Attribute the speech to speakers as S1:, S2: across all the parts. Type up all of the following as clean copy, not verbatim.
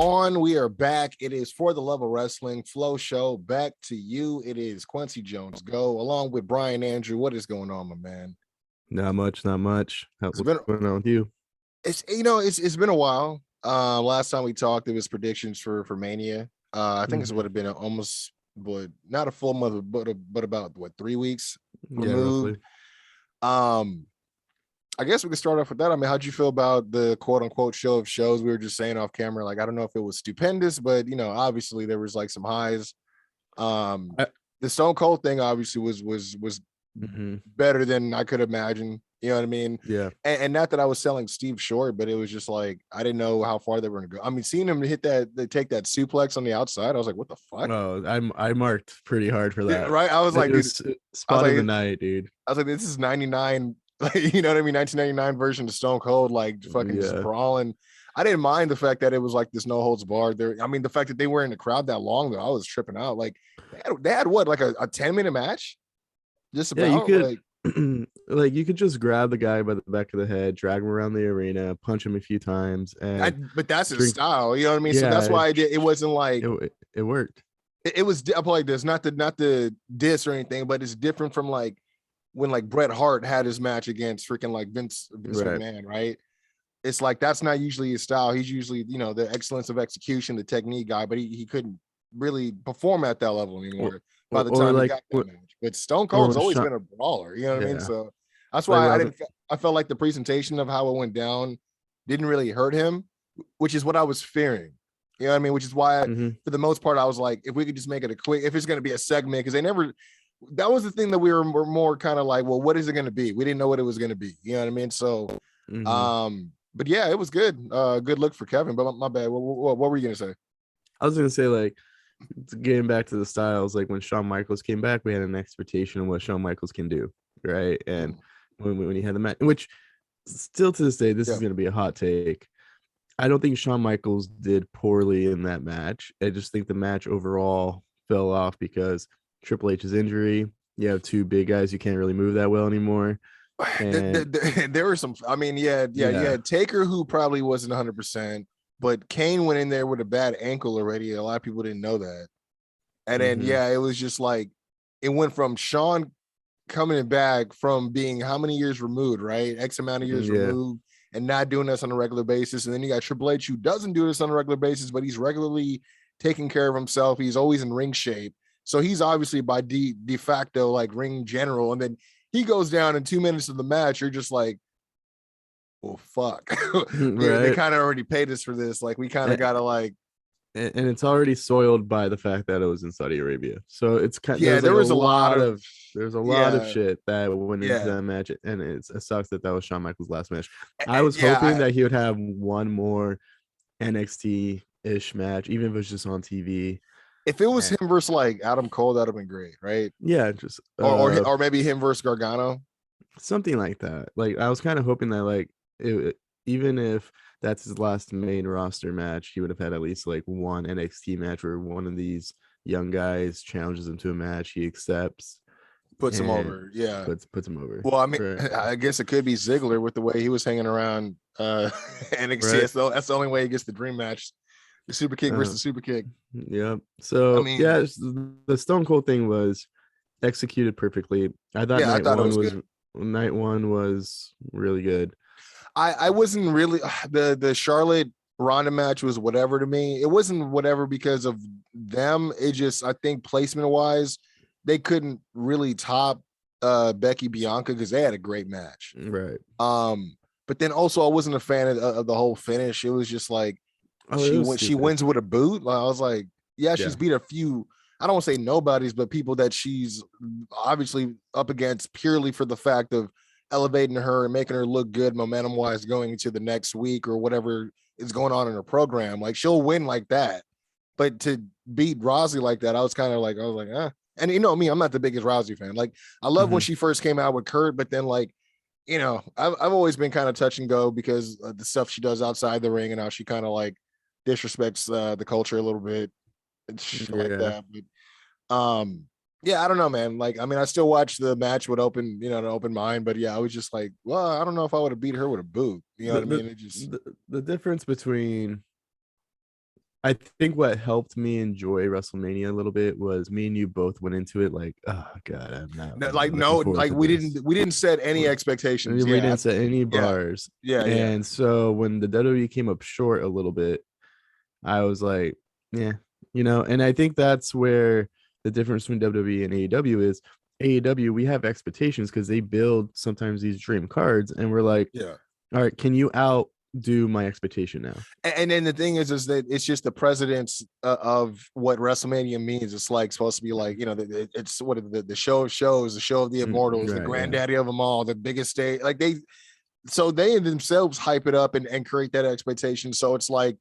S1: on. We are back. It is For the Love of Wrestling Flow Show. Back to you. It is Quincy Jones Go, along with Brian Andrew. What is going on, my man?
S2: Not much. What's
S1: been
S2: going on with you?
S1: It's been a while. Last time we talked, it was predictions for Mania. I think it would have been almost, but not a full month, but about 3 weeks removed.
S2: Yeah,
S1: I guess we can start off with that. I mean, how'd you feel about the quote unquote show of shows? We were just saying off camera, like, I don't know if it was stupendous, but obviously there was like some highs. The Stone Cold thing obviously was better than I could imagine. You know what I mean?
S2: Yeah.
S1: And not that I was selling Steve short, but it was just like I didn't know how far they were going to go. I mean, seeing him take that suplex on the outside, I was like, what the fuck?
S2: Oh, I marked pretty hard for that.
S1: Right? I was like,
S2: spot of the night, dude.
S1: I was like, this is 99. Like, you know what I mean? 1999 version of Stone Cold, like fucking just brawling. I didn't mind the fact that it was like this no holds barred there. I mean, the fact that they were in the crowd that long, though, I was tripping out. Like they had what, like a 10-minute match? Just about.
S2: Yeah, you could like you could just grab the guy by the back of the head, drag him around the arena, punch him a few times,
S1: but that's his style. You know what I mean? Yeah, so that's why I did. It wasn't like
S2: it worked.
S1: It was up like this, not the diss or anything, but it's different from like when like Bret Hart had his match against freaking like Vince McMahon, right? It's like that's not usually his style. He's usually, the excellence of execution, the technique guy, but he couldn't really perform at that level anymore by the time he got that match. But Stone Cold's always been a brawler, you know what I mean? So that's why I felt like the presentation of how it went down didn't really hurt him, which is what I was fearing. You know what I mean? Which is why for the most part I was like, if we could just make it a quick, if it's going to be a segment, because that was the thing that we were more kind of like, well, what is it going to be? We didn't know what it was going to be. You know what I mean? So, but yeah, it was good. Good look for Kevin, but my bad. What were you going to say?
S2: I was going to say, like, getting back to the styles, like when Shawn Michaels came back, we had an expectation of what Shawn Michaels can do. Right. And when he had the match, which still to this day, this is going to be a hot take. I don't think Shawn Michaels did poorly in that match. I just think the match overall fell off because Triple H's injury. You have two big guys. You can't really move that well anymore. And
S1: there were some. I mean, you had Taker, who probably wasn't 100%, but Kane went in there with a bad ankle already. A lot of people didn't know that. And then it was just like it went from Shawn coming back from being how many years removed, right? X amount of years removed, and not doing this on a regular basis. And then you got Triple H, who doesn't do this on a regular basis, but he's regularly taking care of himself. He's always in ring shape. So he's obviously by de facto like ring general, and then he goes down in 2 minutes of the match. You're just like, well, fuck. They kind of already paid us for this. Like we kind of gotta like,
S2: and it's already soiled by the fact that it was in Saudi Arabia. So it's kind of
S1: there was a lot of
S2: shit that went into that match, and it sucks that was Shawn Michaels' last match. I was hoping that he would have one more NXT-ish match, even if it was just on TV.
S1: If it was him versus like Adam Cole, that'd have been great, right?
S2: Yeah, just
S1: or maybe him versus Gargano,
S2: something like that. Like I was kind of hoping that like even if that's his last main roster match, he would have had at least like one NXT match where one of these young guys challenges him to a match, he accepts,
S1: puts him over. Yeah,
S2: puts him over.
S1: Well, I mean, I guess it could be Ziggler with the way he was hanging around NXT. Right. That's the only way he gets the dream match. The super kick versus the super kick.
S2: Yeah. So I mean, the Stone Cold thing was executed perfectly. I thought night one was really good.
S1: I wasn't really the Charlotte Ronda match was whatever to me. It wasn't whatever because of them. It just, I think placement wise, they couldn't really top Becky Bianca because they had a great match.
S2: Right.
S1: But then also I wasn't a fan of the whole finish. It was just like, she wins with a boot. I was like, she's beat a few, I don't want to say nobodies, but people that she's obviously up against purely for the fact of elevating her and making her look good momentum wise going into the next week or whatever is going on in her program. Like she'll win like that, but to beat Rousey like that, I was like, and you know me, I'm not the biggest Rousey fan. Like I love when she first came out with Kurt, but then like, I've always been kind of touch and go because of the stuff she does outside the ring and how she kind of like disrespects the culture a little bit and shit like that. But I don't know, man. Like, I mean, I still watch the match with an open mind, but I was just like, well, I don't know if I would have beat her with a boot. You know what I mean? It just
S2: the difference between I think what helped me enjoy WrestleMania a little bit was me and you both went into it like, oh god, I'm not looking forward to
S1: we
S2: this.
S1: didn't set any expectations.
S2: We
S1: Yeah,
S2: didn't set any
S1: yeah,
S2: bars.
S1: yeah, yeah.
S2: And so when the WWE came up short a little bit, I was like, yeah, and I think that's where the difference between WWE and AEW is. AEW, we have expectations because they build sometimes these dream cards, and we're like,
S1: Yeah.
S2: All right, can you outdo my expectation now?
S1: And then the thing is that it's just the precedence of what WrestleMania means. It's like supposed to be like, it's what the show of shows, the show of the immortals, the granddaddy of them all, the biggest stage. Like so they themselves hype it up and create that expectation. So it's like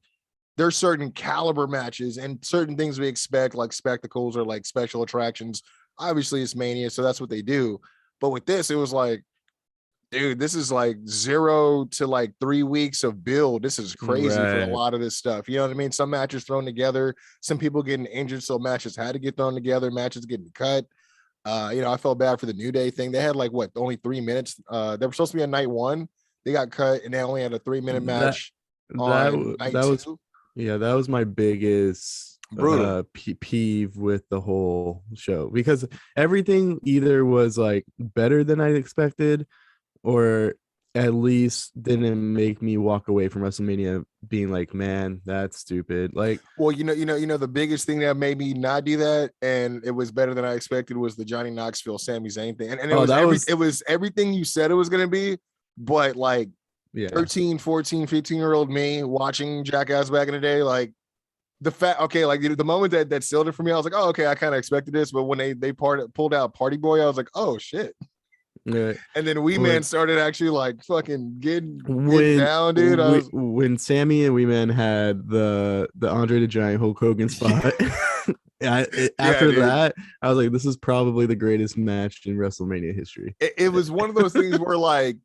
S1: there's certain caliber matches and certain things we expect, like spectacles or like special attractions. Obviously, it's Mania, so that's what they do. But with this, it was like, dude, this is like 0 to like 3 weeks of build. This is crazy for a lot of this stuff. You know what I mean? Some matches thrown together, some people getting injured, so matches had to get thrown together, matches getting cut. I felt bad for the New Day thing. They had like only 3 minutes. They were supposed to be on night 1. They got cut, and they only had a 3-minute match on night 2.
S2: That was my biggest
S1: brutal
S2: peeve with the whole show, because everything either was like better than I expected, or at least didn't make me walk away from WrestleMania being like, man, that's stupid. Like,
S1: well, the biggest thing that made me not do that, and it was better than I expected, was the Johnny Knoxville, Sami Zayn thing. And it was everything you said it was going to be, but like 13, 14, 15-year-old me watching Jackass back in the day, like the moment that sealed it for me, I was like, oh, okay, I kind of expected this. But when they pulled out Party Boy, I was like, oh shit.
S2: Yeah.
S1: And then Man started actually like fucking getting down, dude.
S2: When Sammy and Man had the Andre the Giant Hulk Hogan spot, after that, I was like, this is probably the greatest match in WrestleMania history.
S1: It was one of those things where, like,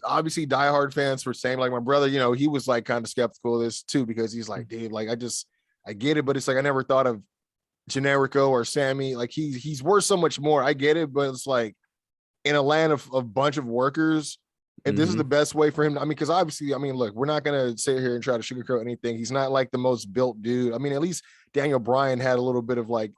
S1: obviously diehard fans were saying, like my brother, he was like kind of skeptical of this too, because he's like, dude, like I get it, but it's like I never thought of Generico or Sammy. Like he's worth so much more. I get it, but it's like, in a land of a bunch of workers, and this is the best way for him. Because obviously, look, we're not gonna sit here and try to sugarcoat anything. He's not like the most built dude. At least Daniel Bryan had a little bit of like,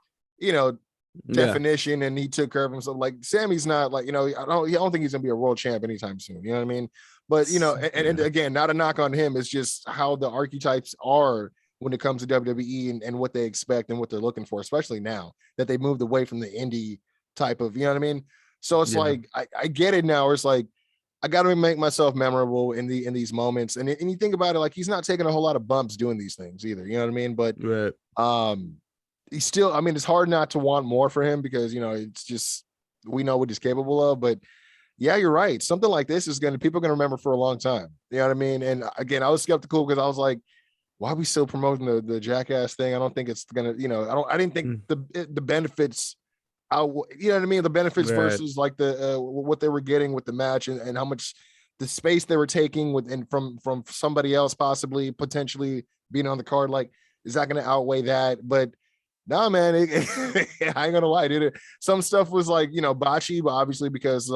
S1: definition, and he took care of himself. Like Sammy's not like, I don't think he's gonna be a world champ anytime soon. You know what I mean? But and again, not a knock on him. It's just how the archetypes are when it comes to WWE and what they expect and what they're looking for, especially now that they moved away from the indie type of, you know what I mean? So it's like I get it now. It's like I got to make myself memorable in these moments, and you think about it, like he's not taking a whole lot of bumps doing these things either. You know what I mean? But he's still. It's hard not to want more for him, because it's just we know what he's capable of. But yeah, you're right. Something like this is people are gonna remember for a long time. You know what I mean? And again, I was skeptical because I was like, why are we still promoting the Jackass thing? I don't think it's gonna. I didn't think the benefits. You know what I mean? The benefits versus like the what they were getting with the match, and how much the space they were taking from somebody else possibly potentially being on the card. Like, is that going to outweigh that? But nah, man, I ain't gonna lie, dude. Some stuff was like botchy, but obviously because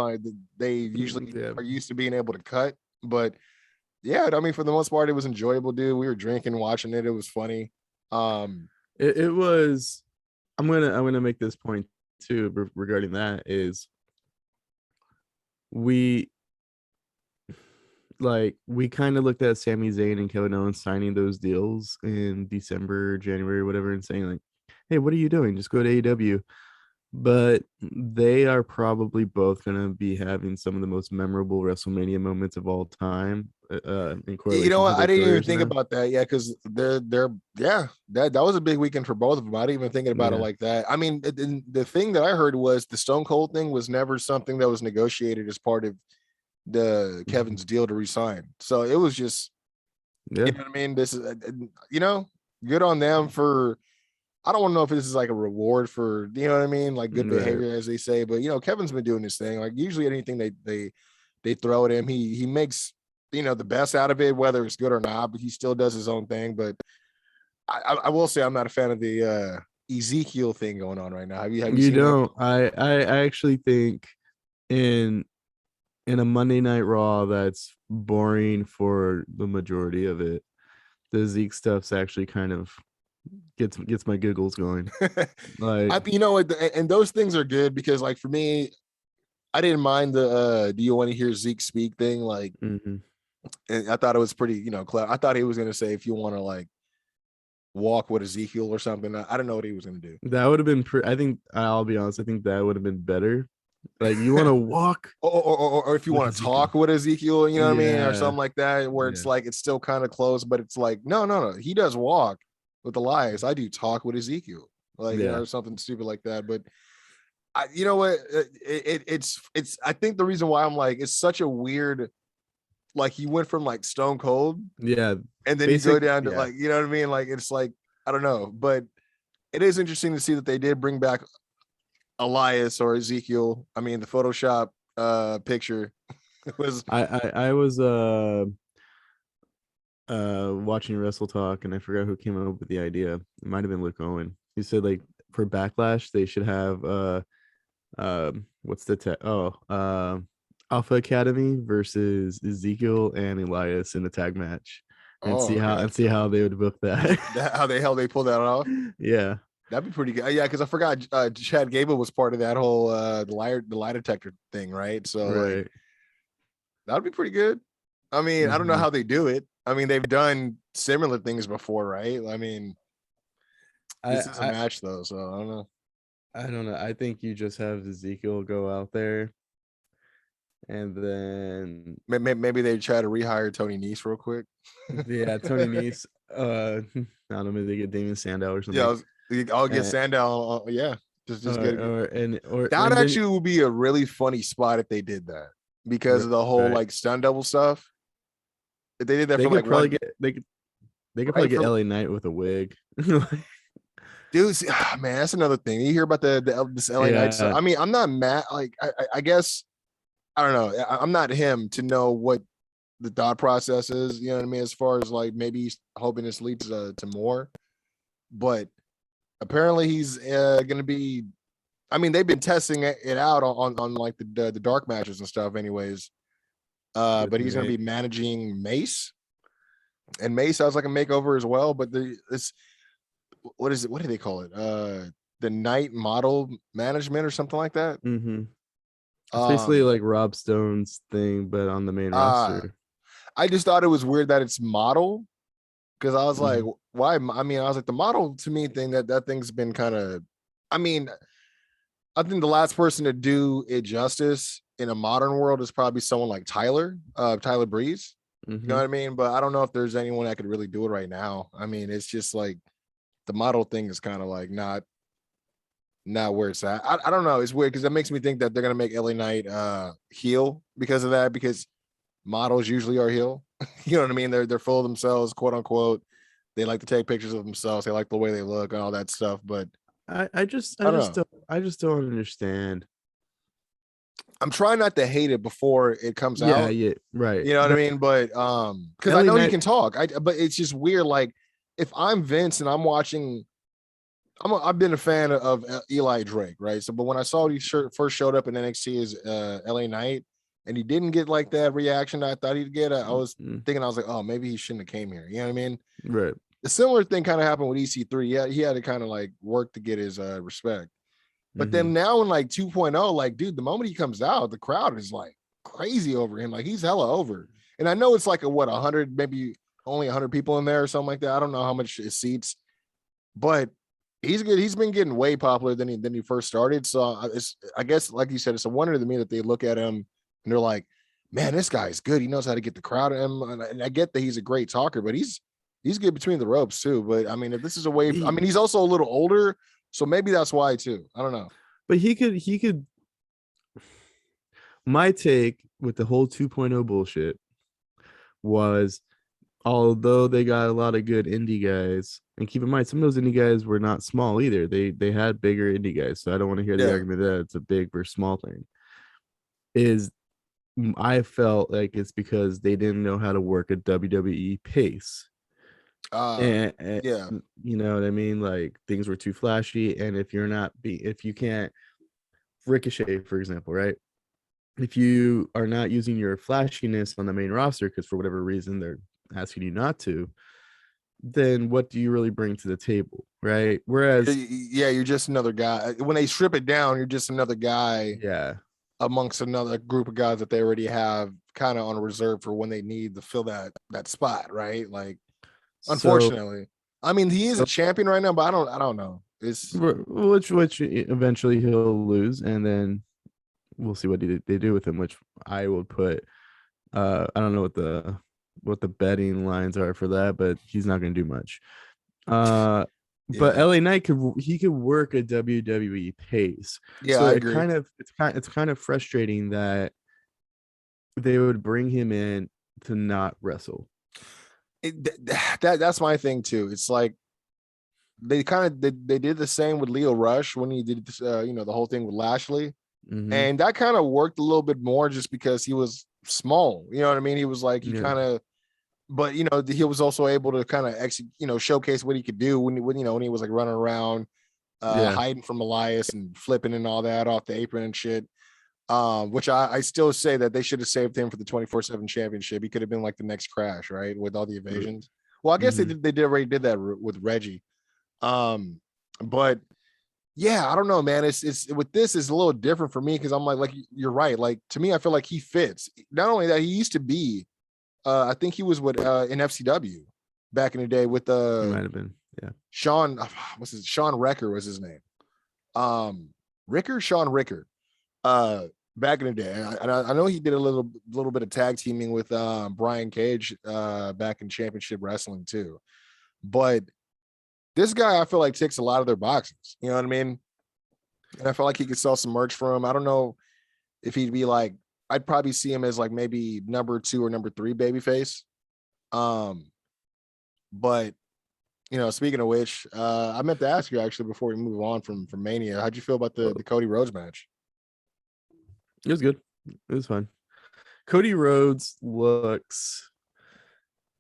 S1: they usually are used to being able to cut. But yeah, for the most part, it was enjoyable, dude. We were drinking, watching it. It was funny.
S2: It was. I'm gonna make this point too regarding that, is we kind of looked at Sami Zayn and Kevin Owens signing those deals in December, January, whatever, and saying like, hey, what are you doing? Just go to AEW. But they are probably both going to be having some of the most memorable WrestleMania moments of all time.
S1: You know what? I didn't even think about that. Yeah, because that was a big weekend for both of them. I didn't even think about it like that. The thing that I heard was the Stone Cold thing was never something that was negotiated as part of the Kevin's deal to resign. So it was just, you know what I mean? This is, good on them for. I don't know if this is like a reward for, you know what I mean, like good behavior, as they say. But Kevin's been doing this thing. Like usually anything they throw at him, he makes the best out of it, whether it's good or not. But he still does his own thing. But I will say I'm not a fan of the Ezekiel thing going on right now. Have you seen
S2: that? I actually think in a Monday Night Raw that's boring for the majority of it, the Zeke stuff's actually kind of gets my giggles going. Like,
S1: and those things are good because, like, for me, I didn't mind the do you want to hear Zeke speak thing, like, and I thought it was pretty, clever. I thought he was gonna say if you want to like walk with Ezekiel or something. I don't know what he was gonna do.
S2: that would have been I think I'll be honest, I think that would have been better. Like, you want to walk
S1: or if you want to talk with Ezekiel, you know what I mean, or something like that, where it's like it's still kind of close, but it's like no, he does walk with Elias. I do talk with Ezekiel, like or something stupid like that. But you know what? It's I think the reason why I'm like, it's such a weird, like, he went from like Stone Cold, and then you go down to like, you know what I mean? Like, it's like, I don't know, but it is interesting to see that they did bring back Elias or Ezekiel. I mean, the Photoshop picture was.
S2: I was watching Wrestle Talk, and I forgot who came up with the idea. It might have been Luke Owen. He said, like, for Backlash, they should have what's the Alpha Academy versus Ezekiel and Elias in a tag match, and see how they would book that.
S1: How the hell they pull that off?
S2: Yeah,
S1: that'd be pretty good. Yeah, because I forgot Chad Gable was part of that whole the lie detector thing, right? So like, that'd be pretty good. I mean, I don't know how they do it. I mean, they've done similar things before, right? I mean, this is a match though, so I don't know.
S2: I don't know. I think you just have Ezekiel go out there, and then
S1: maybe they try to rehire Tony Nese real quick.
S2: Yeah, Tony Nese. I don't know, maybe they get Damien Sandow or something.
S1: Yeah, I'll get Sandow. Yeah, just get
S2: or
S1: that actually would be a really funny spot if they did that, because of the whole like stun double stuff. If they did that,
S2: they could probably get LA Knight with a wig.
S1: Dude, man, that's another thing. You hear about this LA Knight stuff. I mean, I'm not mad. Like, I guess, I don't know. I'm not him to know what the thought process is. You know what I mean? As far as like, maybe he's hoping this leads to more, but apparently he's going to be. I mean, they've been testing it out on like the dark matches and stuff, anyways. But he's going to be managing Mace, and Mace sounds like a makeover as well. But it's. What is it? What do they call it? The night model management or something like that.
S2: It's basically like Rob Stone's thing, but on the main roster.
S1: I just thought it was weird that it's model, because I was like, why? I mean, I was like, the model to me thing, that thing's been kind of. I mean, I think the last person to do it justice in a modern world is probably someone like Tyler Breeze. You know what I mean? But I don't know if there's anyone that could really do it right now. I mean, it's just like. The model thing is kind of like not where it's at. I don't know. It's weird because that makes me think that they're gonna make LA Knight heel because of that, because models usually are heel. You know what I mean? They're full of themselves, quote unquote. They like to take pictures of themselves. They like the way they look and all that stuff. But
S2: I just don't understand.
S1: I'm trying not to hate it before it comes out.
S2: Yeah, right.
S1: You know what I mean? But because I know he can talk. But it's just weird. Like, if I'm Vince and I'm watching, I've been a fan of Eli Drake, right? So, but when I saw he first showed up in NXT as LA Knight, and he didn't get like that reaction I thought he'd get, I was thinking, I was like, oh, maybe he shouldn't have came here. You know what I mean?
S2: Right.
S1: A similar thing kind of happened with EC3. Yeah, he had to kind of like work to get his respect. But then now in like 2.0, like, dude, the moment he comes out, the crowd is like crazy over him. Like, he's hella over. And I know it's like 100, maybe only 100 people in there or something like that. I don't know how much it seats, but he's good. He's been getting way popular than he first started. So I guess, like you said, it's a wonder to me that they look at him and they're like, man, this guy's good. He knows how to get the crowd in him. And I get that he's a great talker, but he's good between the ropes too. But I mean, if this is a way, I mean, he's also a little older, so maybe that's why too. I don't know.
S2: But he could. My take with the whole 2.0 bullshit was, although they got a lot of good indie guys, and keep in mind, some of those indie guys were not small either. They had bigger indie guys, so I don't want to hear the argument that it's a big versus small thing. I felt like it's because they didn't know how to work a WWE pace. And you know what I mean? Like, things were too flashy, and if you can't Ricochet, for example, right? If you are not using your flashiness on the main roster because for whatever reason they're asking you not to, then what do you really bring to the table, right? Whereas,
S1: yeah, you're just another guy. When they strip it down, you're just another guy.
S2: Yeah.
S1: Amongst another group of guys that they already have kind of on reserve for when they need to fill that spot, right? Like, unfortunately, I mean, he is a champion right now, but I don't know. It's
S2: which eventually he'll lose, and then we'll see what they do with him. Which I would put. I don't know what the betting lines are for that, but he's not going to do much. But LA Knight could work a WWE pace.
S1: Yeah,
S2: so
S1: I agree.
S2: It's kind of frustrating that they would bring him in to not wrestle.
S1: That's my thing too. It's like they did the same with Lio Rush when he did the whole thing with Lashley, and that kind of worked a little bit more just because he was small. You know what I mean? He was like he kind of. But he was also able to kind of showcase what he could do when he was like running around, hiding from Elias and flipping and all that off the apron and shit. Which I still say that they should have saved him for the 24/7 championship. He could have been like the next Crash, right, with all the evasions. Well, I guess they already did that with Reggie. But yeah, I don't know, man. It's with this is a little different for me because I'm like you're right. Like to me, I feel like he fits. Not only that, he used to be. I think he was with in FCW back in the day with
S2: might have been, yeah.
S1: Sean, Sean Ricker was his name. Sean Ricker. Back in the day, and I know he did a little bit of tag teaming with Brian Cage back in Championship Wrestling too. But this guy, I feel like ticks a lot of their boxes. You know what I mean? And I feel like he could sell some merch for him. I don't know if he'd be like. I'd probably see him as like maybe number 2 or number 3 babyface. But speaking of which, I meant to ask you actually before we move on from Mania, how'd you feel about the Cody Rhodes match?
S2: It was good. It was fun. Cody Rhodes looks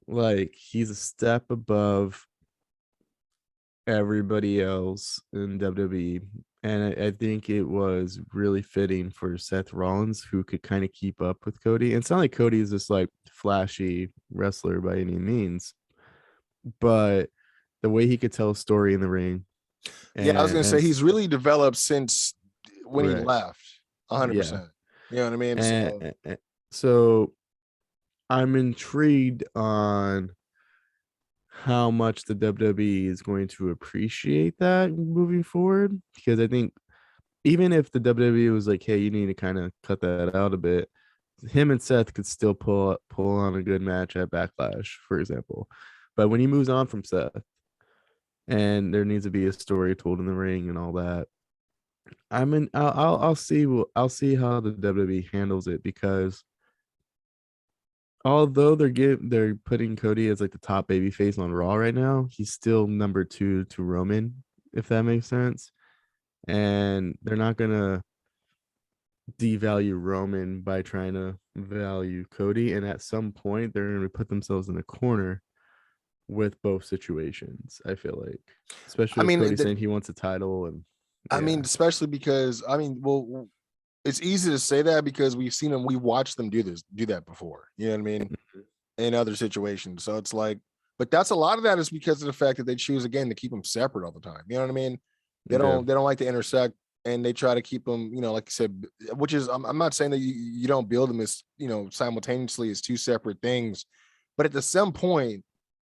S2: like he's a step above everybody else in WWE. And I think it was really fitting for Seth Rollins, who could kind of keep up with Cody. And it's not like Cody is this like flashy wrestler by any means, but the way he could tell a story in the ring.
S1: I was gonna say he's really developed since when he left, 100%. You know what I mean?
S2: So I'm intrigued on how much the WWE is going to appreciate that moving forward, because I think even if the WWE was like, hey, you need to kind of cut that out a bit, him and Seth could still pull on a good match at Backlash, for example. But when he moves on from Seth and there needs to be a story told in the ring and all that, I'll see how the WWE handles it, because although they're putting Cody as like the top baby face on Raw right now, he's still number 2 to Roman, if that makes sense. And they're not gonna devalue Roman by trying to value Cody. And at some point, they're gonna put themselves in a corner with both situations. I feel like, especially with Cody saying he wants a title, and
S1: I mean, especially because well, it's easy to say that because we watched them do that before. You know what I mean? In other situations. So it's like, but that's a lot of that is because of the fact that they choose again to keep them separate all the time. You know what I mean? They don't like to intersect, and they try to keep them, like you said, which is I'm not saying that you don't build them as, simultaneously as 2 separate things, but at some point,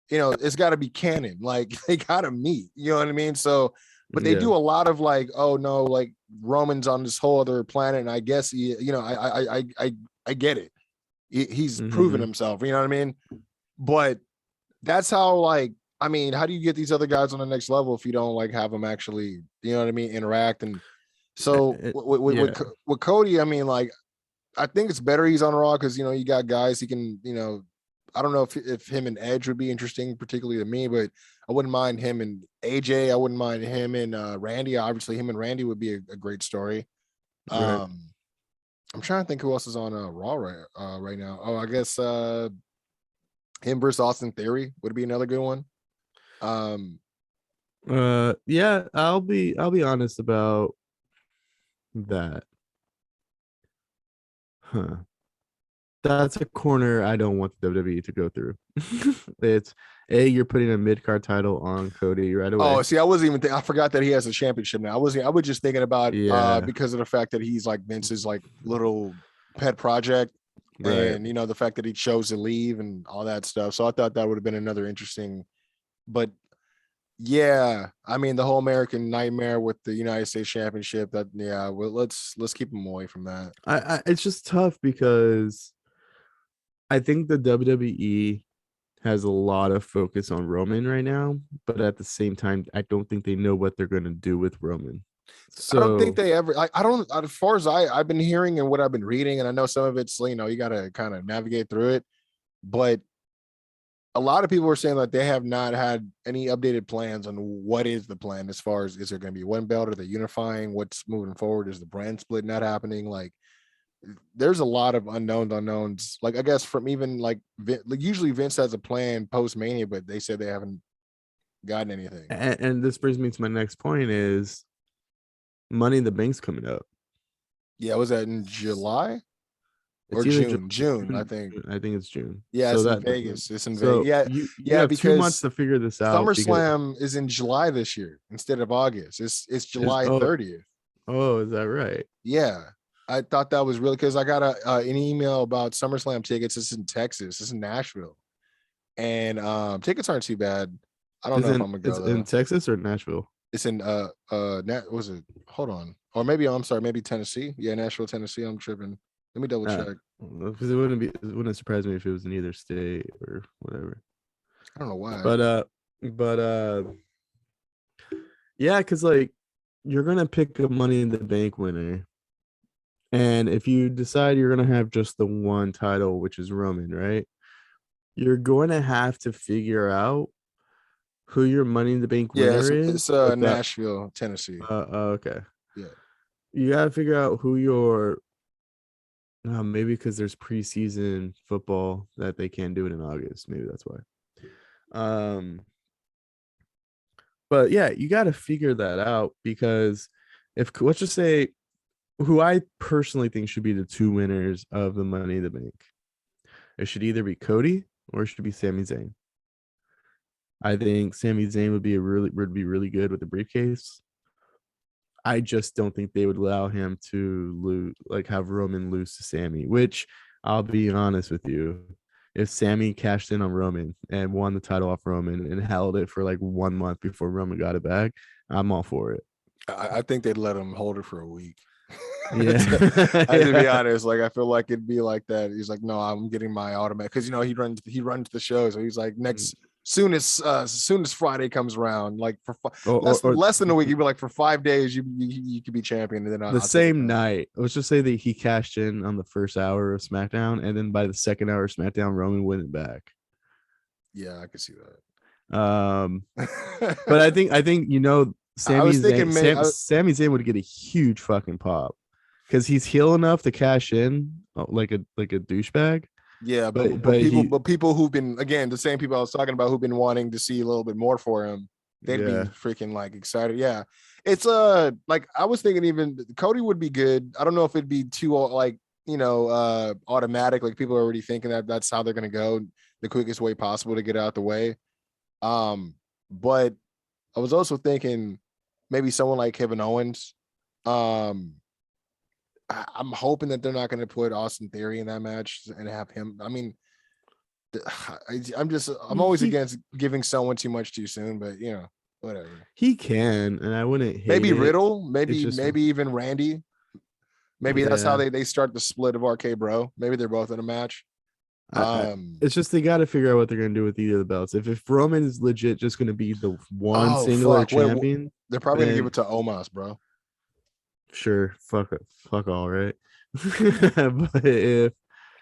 S1: it's got to be canon. Like they got to meet. You know what I mean? So. But they do a lot of like, oh no, like Roman's on this whole other planet, and I guess I get it. He's proven himself, you know what I mean? But that's how like, I mean, how do you get these other guys on the next level if you don't like have them actually, you know what I mean, interact? And so with Cody, I mean, like, I think it's better he's on Raw because you got guys he can, I don't know if him and Edge would be interesting, particularly to me, but I wouldn't mind him and AJ. I wouldn't mind him and Randy. Obviously, him and Randy would be a great story.
S2: Right.
S1: I'm trying to think who else is on Raw right now. Oh, I guess him versus Austin Theory would be another good one.
S2: Yeah, I'll be honest about that. that's a corner I don't want the WWE to go through. It's you're putting a mid card title on Cody right away.
S1: Oh, see, I wasn't even I forgot that he has a championship now. I was just thinking about because of the fact that he's like Vince's like little pet project,
S2: right.
S1: and the fact that he chose to leave and all that stuff. So I thought that would have been another interesting, but yeah, I mean the whole American Nightmare with the United States Championship. That well, let's keep him away from that.
S2: It's just tough because I think the WWE has a lot of focus on Roman right now, but at the same time, I don't think they know what they're going to do with Roman. So
S1: I don't think they ever. I don't. As far as I've been hearing and what I've been reading, and I know some of it's you got to kind of navigate through it, but a lot of people are saying that they have not had any updated plans on what is the plan as far as is there going to be one belt, or they unifying, what's moving forward, is the brand split not happening, like there's a lot of unknowns. Like I guess from even like usually Vince has a plan post Mania, but they said they haven't gotten anything.
S2: And this brings me to my next point is Money in the Bank's coming up.
S1: Yeah, was that in July or June? June, I think.
S2: I think it's June.
S1: Yeah,
S2: so
S1: it's in Vegas. It's in Vegas.
S2: Yeah, you have
S1: because
S2: 2 months to figure this out.
S1: SummerSlam is in July this year instead of August. It's July 30th.
S2: Oh, is that right?
S1: Yeah. I thought that was really because I got an email about SummerSlam tickets. It's in Texas. It's in Nashville, and tickets aren't too bad. I don't know if I'm gonna go.
S2: It's in Texas or Nashville.
S1: It's in was it? Hold on, or maybe I'm sorry, maybe Tennessee. Yeah, Nashville, Tennessee. I'm tripping. Let me double check.
S2: Because it wouldn't surprise me if it was in either state or whatever.
S1: I don't know why.
S2: But yeah, because like you're gonna pick a Money in the Bank winner. And if you decide you're going to have just the one title, which is Roman, right? You're going to have to figure out who your Money in the Bank winner is.
S1: It's Nashville, Tennessee.
S2: Okay.
S1: Yeah.
S2: You got to figure out who your maybe because there's preseason football that they can't do it in August. Maybe that's why. But yeah, you got to figure that out because if let's just say who I personally think should be the 2 winners of the Money in the Bank. It should either be Cody or it should be Sami Zayn. I think Sami Zayn would be really good with the briefcase. I just don't think they would allow him to lose, like have Roman lose to Sammy, which I'll be honest with you. If Sammy cashed in on Roman and won the title off Roman and held it for like 1 month before Roman got it back, I'm all for it.
S1: I think they'd let him hold it for a week.
S2: Yeah.
S1: To be honest, like I feel like it'd be like that. He's like, no, I'm getting my automatic because he runs the show. So he's like, soon as Friday comes around, like for less than a week, he'd be like, for 5 days, you could be champion. And then
S2: the same night, let's just say that he cashed in on the first hour of SmackDown, and then by the second hour of SmackDown, Roman win it back.
S1: Yeah, I could see
S2: that. But I think Sami Zayn would get a huge fucking pop because he's heel enough to cash in like a douchebag.
S1: Yeah, but people who've been, again, the same people I was talking about who've been wanting to see a little bit more for him, they'd be freaking like excited. Yeah, it's like I was thinking even Cody would be good. I don't know if it'd be too like automatic. Like people are already thinking that that's how they're gonna go the quickest way possible to get out the way. But I was also thinking maybe someone like Kevin Owens. I'm hoping that they're not going to put Austin Theory in that match and have him. I mean, I'm always against giving someone too much too soon, but whatever.
S2: He can, and I wouldn't hate
S1: maybe
S2: it.
S1: Riddle, maybe even Randy. Maybe that's how they start the split of RK Bro. Maybe they're both in a match.
S2: It's just they got to figure out what they're going to do with either of the belts. If Roman is legit just going to be the one singular champion,
S1: they're probably going to give it to Omos, bro.
S2: Sure, fuck all, right? But if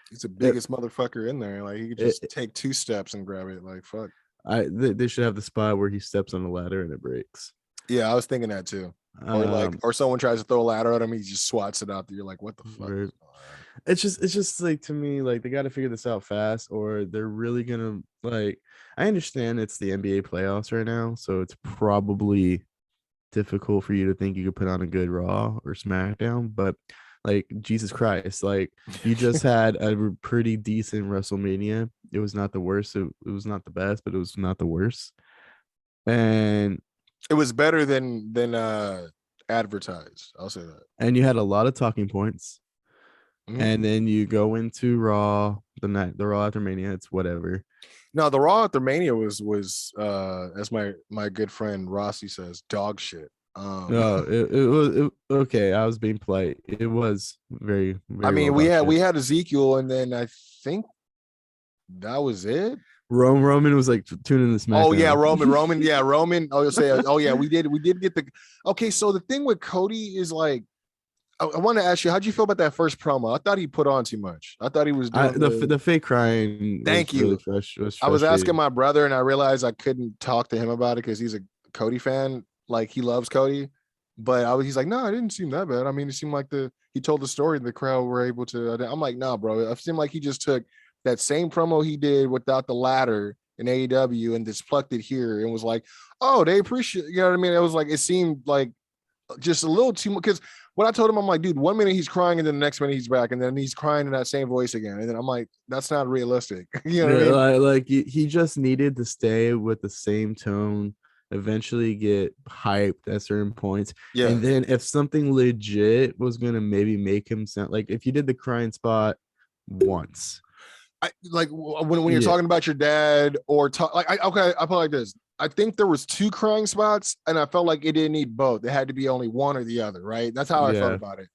S1: he's the biggest motherfucker in there, like he could just take 2 steps and grab it, like fuck.
S2: They should have the spot where he steps on the ladder and it breaks.
S1: Yeah, I was thinking that too. Or someone tries to throw a ladder at him, he just swats it out there. You're like, what the fuck?
S2: Right. It's just like, to me, like they got to figure this out fast, or they're really gonna like. I understand it's the NBA playoffs right now, so it's probably difficult for you to think you could put on a good Raw or SmackDown, but Like, Jesus Christ, like, you just had a pretty decent WrestleMania. It was not the worst. It was not the best, but it was not the worst. And
S1: it was better than advertised. I'll say that.
S2: And you had a lot of talking points.
S1: Mm-hmm.
S2: And then you go into Raw the Raw after Mania. It's whatever.
S1: No, the Raw after Mania was as my good friend Rossi says, dog shit.
S2: No, it was okay. I was being polite. It was very, very.
S1: I mean, we had Ezekiel, and then I think that was it.
S2: Roman was like tuning the SmackDown.
S1: Oh yeah, Roman. Yeah, Roman. Oh, say, oh yeah, we did get the. Okay, so the thing with Cody is like, I want to ask you, how'd you feel about that first promo? I thought he put on too much. I thought he was doing
S2: the fake crying.
S1: Thank you.
S2: Really
S1: I was asking my brother, and I realized I couldn't talk to him about it because he's a Cody fan. Like, he loves Cody, but he's like, no, it didn't seem that bad. I mean, it seemed like he told the story, and the crowd were able to. I'm like, no, bro. It seemed like he just took that same promo he did without the ladder in AEW and just plucked it here and was like, oh, they appreciate. You know what I mean? It was like, it seemed like just a little too much, because when I told him, I'm like, dude, 1 minute he's crying and then the next minute he's back and then he's crying in that same voice again, and then I'm like, that's not realistic. You know what I mean?
S2: Like he just needed to stay with the same tone, eventually get hyped at certain points.
S1: Yeah.
S2: And then if something legit was gonna maybe make him sound like, if you did the crying spot once,
S1: I like when you're talking about your dad or I put it like this. I think there was 2 crying spots, and I felt like it didn't need both. It had to be only one or the other, right? That's how I felt about it.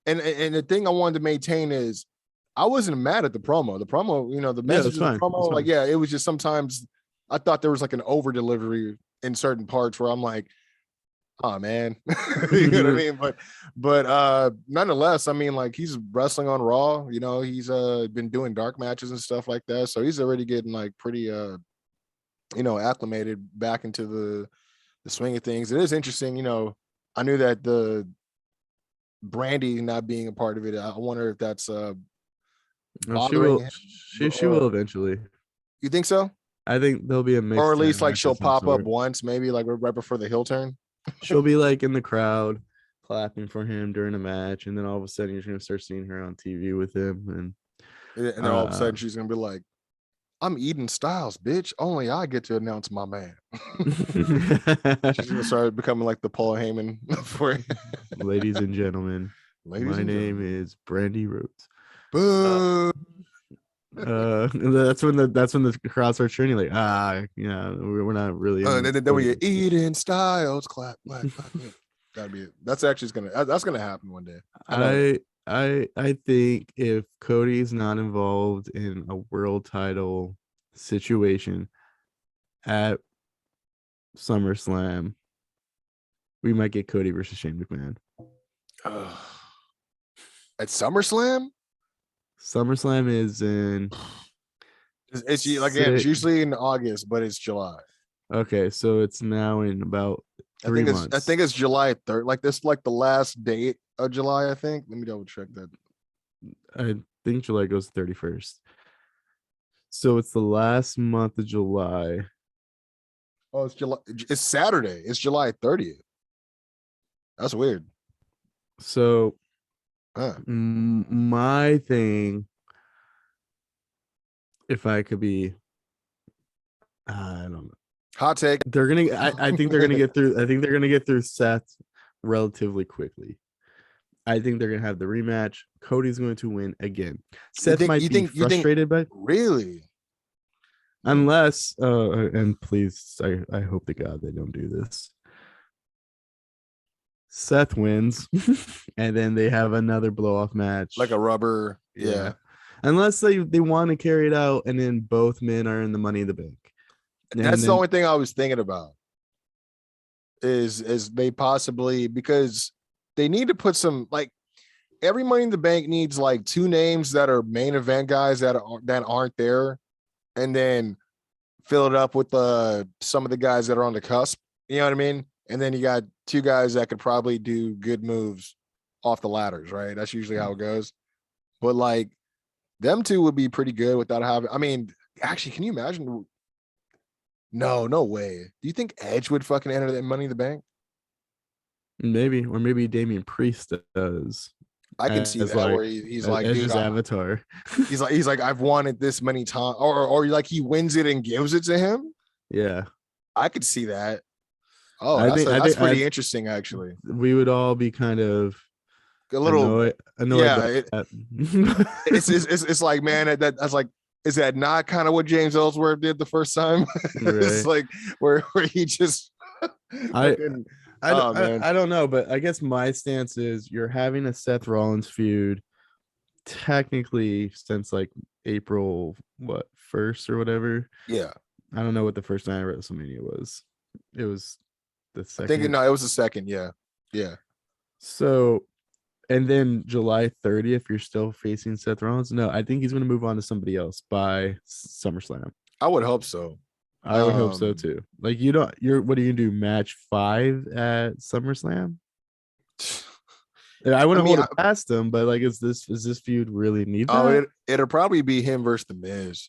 S1: And the thing I wanted to maintain is I wasn't mad at the promo. The promo, you know, the message of the promo, like, yeah, it was just sometimes I thought there was like an over delivery in certain parts where I'm like, oh man, you know what I mean? But nonetheless, I mean, like, he's wrestling on Raw, you know, he's been doing dark matches and stuff like that. So he's already getting like pretty you know, acclimated back into the swing of things. It is interesting, you know. I knew that the Brandy not being a part of it, I wonder if that's bothering him.
S2: She will eventually.
S1: You think so?
S2: I think there'll be a mix,
S1: or at least like she'll pop up once, maybe like right before the heel turn.
S2: She'll be like in the crowd clapping for him during a match, and then all of a sudden you're gonna start seeing her on TV with him, and
S1: then all of a sudden she's gonna be like, I'm Eden Styles, bitch. Only I get to announce my man. She's gonna start becoming like the Paul Heyman for
S2: ladies and gentlemen. My name is Brandy Rhodes.
S1: Boo.
S2: That's when the crowd starts turning like, yeah, we're not really.
S1: Then we get Eden Styles, clap. Gotta be it. That's gonna happen one day.
S2: I think if Cody's not involved in a world title situation at SummerSlam, we might get Cody versus Shane McMahon.
S1: At SummerSlam?
S2: SummerSlam is in.
S1: It's like, again, it's usually in August, but it's July.
S2: Okay, so it's now in about 3 months.
S1: I think it's July 3rd. Like, this, like the last date of July. I think. Let me double check that.
S2: I think July goes 31st. So it's the last month of July.
S1: Oh, it's July. It's Saturday. It's July 30th. That's weird.
S2: So, my thing, if I could be, I don't know.
S1: Hot take.
S2: I think they're gonna get through. I think they're gonna get through Seth relatively quickly. I think they're gonna have the rematch. Cody's going to win again. Seth might be frustrated, but
S1: really,
S2: unless and please, I hope to God they don't do this. Seth wins, and then they have another blow-off match,
S1: like a rubber. Yeah.
S2: Unless they want to carry it out, and then both men are in the Money in the Bank.
S1: That's the only thing I was thinking about. Is they possibly, because they need to put some, like, every Money in the Bank needs like 2 names that are main event guys that aren't there, and then fill it up with some of the guys that are on the cusp. You know what I mean? And then you got 2 guys that could probably do good moves off the ladders, right? That's usually how it goes. But like, them 2 would be pretty good without having. I mean, actually, can you imagine? No way. Do you think Edge would fucking enter that Money in the Bank?
S2: Maybe, or maybe Damian Priest does.
S1: I can see that
S2: like,
S1: where he's like,
S2: Edge's
S1: dude,
S2: avatar.
S1: he's like, I've wanted this many times, or like he wins it and gives it to him.
S2: Yeah,
S1: I could see that. Oh, that's pretty interesting, actually.
S2: We would all be kind of
S1: A little
S2: annoyed.
S1: It's like, man, that's like, is that not kind of what James Ellsworth did the first time?
S2: Right.
S1: It's like where he just
S2: I don't know, but I guess my stance is you're having a Seth Rollins feud technically since like April 1st or whatever.
S1: Yeah.
S2: I don't know what the first night of WrestleMania was. It was the second.
S1: I think it was the second. Yeah. Yeah.
S2: So, and then July 30th, you're still facing Seth Rollins. No, I think he's going to move on to somebody else by SummerSlam.
S1: I would hope so.
S2: I would hope so too. Like what are you gonna do? Match 5 at SummerSlam? I wouldn't hold it past him, but like, is this feud really need that?
S1: Oh, it'll probably be him versus The Miz.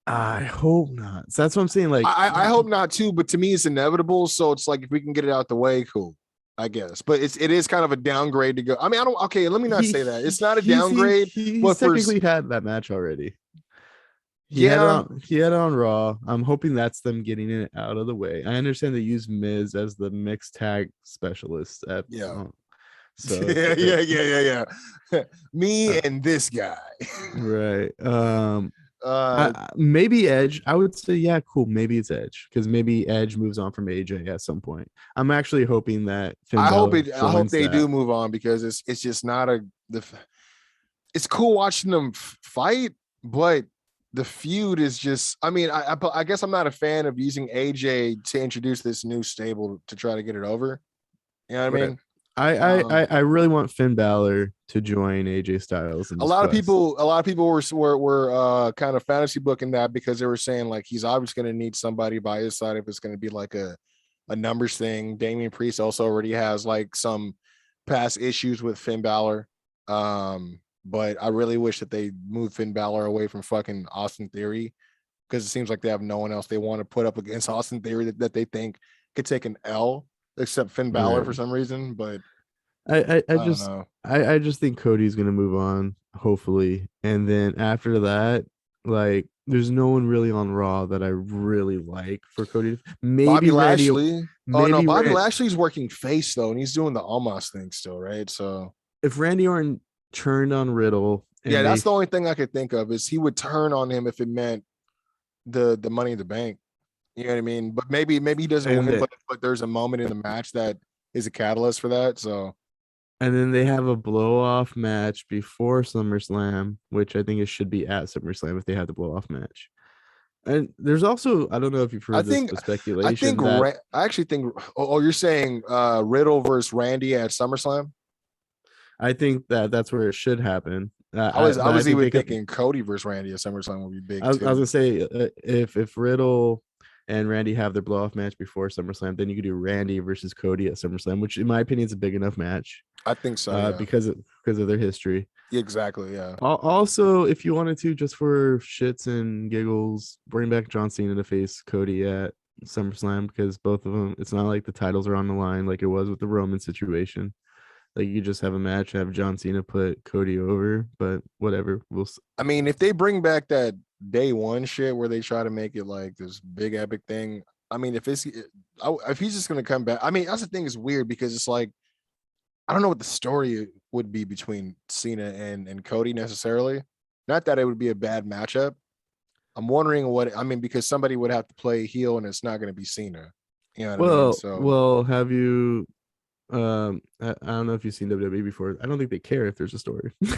S2: I hope not. So that's what I'm saying. Like,
S1: I hope not too, but to me, it's inevitable. So it's like, if we can get it out the way, cool, I guess. But it is kind of a downgrade to go. I mean, okay, let me not say that. It's not a downgrade.
S2: He's technically had that match already. He had it on Raw. I'm hoping that's them getting it out of the way. I understand they use Miz as the mixed tag specialist at
S1: so yeah. Me and this guy.
S2: Right. Maybe Edge. I would say, yeah, cool. Maybe it's Edge, because maybe Edge moves on from AJ at some point. I'm actually hoping that
S1: I hope they do move on, because it's just not it's cool watching them fight, but the feud is just, I mean, I guess I'm not a fan of using AJ to introduce this new stable to try to get it over. You know what I mean?
S2: I really want Finn Balor to join AJ Styles.
S1: A lot of people were kind of fantasy booking that, because they were saying like he's obviously going to need somebody by his side if it's going to be like a numbers thing. Damian Priest also already has like some past issues with Finn Balor. But I really wish that they moved Finn Balor away from fucking Austin Theory, because it seems like they have no one else they want to put up against Austin Theory that they think could take an L, except Finn Balor for some reason. But
S2: I just think Cody's gonna move on, hopefully, and then after that, like, there's no one really on Raw that I really like for Cody. Maybe
S1: Bobby
S2: Randy,
S1: Lashley. Bobby Lashley's working face though, and he's doing the Almas thing still, right? So
S2: if Randy Orton turned on Riddle,
S1: that's the only thing I could think of, is he would turn on him if it meant the Money in the Bank. You know what I mean? But maybe he doesn't win, but there's a moment in the match that is a catalyst for that. So,
S2: and then they have a blow off match before SummerSlam, which I think it should be at SummerSlam if they have the blow off match. And there's also, I don't know if you've heard the speculation.
S1: I actually think. Oh, you're saying Riddle versus Randy at SummerSlam?
S2: I think that's where it should happen.
S1: I was even thinking Cody versus Randy at SummerSlam would be big.
S2: I was gonna say, if Riddle and Randy have their blow off match before SummerSlam, then you could do Randy versus Cody at SummerSlam, which in my opinion is a big enough match.
S1: I think so,
S2: because of their history.
S1: Exactly, yeah.
S2: Also, if you wanted to, just for shits and giggles, bring back John Cena to face Cody at SummerSlam, because both of them, it's not like the titles are on the line like it was with the Roman situation. Like, you just have a match, have John Cena put Cody over, but whatever.
S1: I mean, if they bring back that day one shit where they try to make it like this big epic thing, I mean, if he's just gonna come back, I mean, that's the thing, is weird, because it's like, I don't know what the story would be between Cena and Cody necessarily. Not that it would be a bad matchup. I'm wondering because somebody would have to play heel, and it's not going to be Cena. You know what I mean? So,
S2: well, have you? I don't know if you've seen WWE before. I don't think they care if there's a story.
S1: we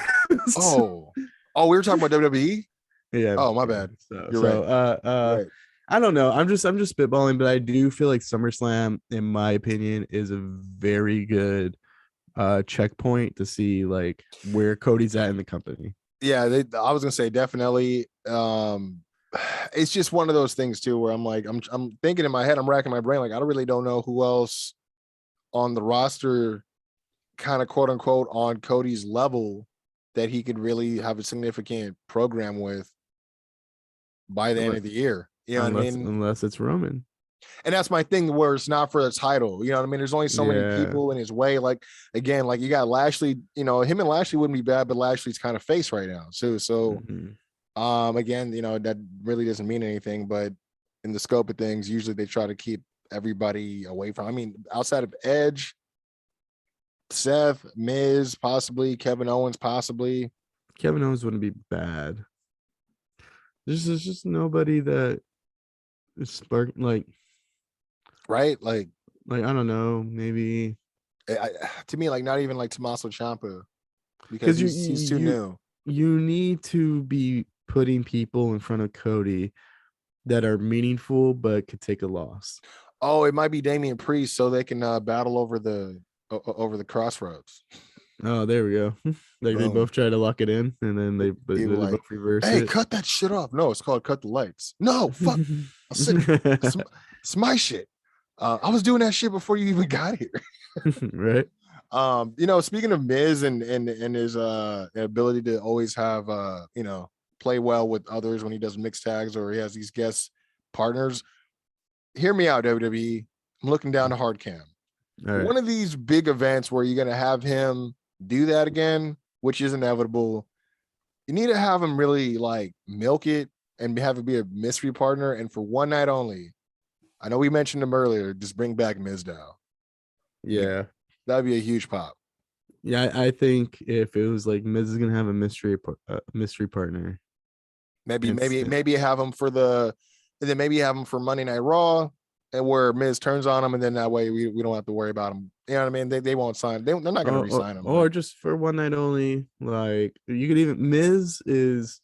S1: were talking about WWE.
S2: Yeah.
S1: Oh, my bad.
S2: You're right. I don't know. I'm just spitballing, but I do feel like SummerSlam, in my opinion, is a very good checkpoint to see like where Cody's at in the company.
S1: Yeah, I was gonna say definitely. It's just one of those things too, where I'm like, I'm thinking in my head, I'm racking my brain, like I really don't know who else on the roster, kind of quote unquote on Cody's level, that he could really have a significant program with by the end of the year. You know what I mean?
S2: Unless it's Roman.
S1: And that's my thing where it's not for the title. You know what I mean? There's only so many people in his way. Like, again, like you got Lashley, you know, him and Lashley wouldn't be bad, but Lashley's kind of face right now. So again, you know, that really doesn't mean anything, but in the scope of things, usually they try to keep everybody away from, I mean, outside of Edge, Seth, Miz, possibly, Kevin Owens, possibly.
S2: Kevin Owens wouldn't be bad. There's just nobody that is spark like,
S1: right? Like
S2: I don't know, maybe
S1: to me, like not even like Tommaso Ciampa, because he's too new.
S2: You need to be putting people in front of Cody that are meaningful but could take a loss.
S1: Oh, it might be Damian Priest, so they can battle over the crossroads.
S2: Oh, there we go. Like they both try to lock it in, and then they
S1: like,
S2: both reverse
S1: hey,
S2: it.
S1: cut that shit off. No, it's called cut the lights. No, fuck. It's my shit. I was doing that shit before you even got here.
S2: Right.
S1: You know, speaking of Miz and his ability to always have you know, play well with others when he does mixed tags or he has these guest partners. Hear me out, WWE. I'm looking down to hard cam. Right. One of these big events where you're gonna have him do that again, which is inevitable, you need to have him really like milk it and have it be a mystery partner. And for one night only, I know we mentioned him earlier, just bring back Mizdow.
S2: Yeah.
S1: That'd be a huge pop.
S2: Yeah, I think if it was like Miz is gonna have a mystery partner,
S1: maybe have him for maybe have him for Monday Night Raw, and where Miz turns on him, and then that way we don't have to worry about him. You know what I mean? They won't sign. They're not gonna re-sign him.
S2: Or just for one night only. Like you could even Miz is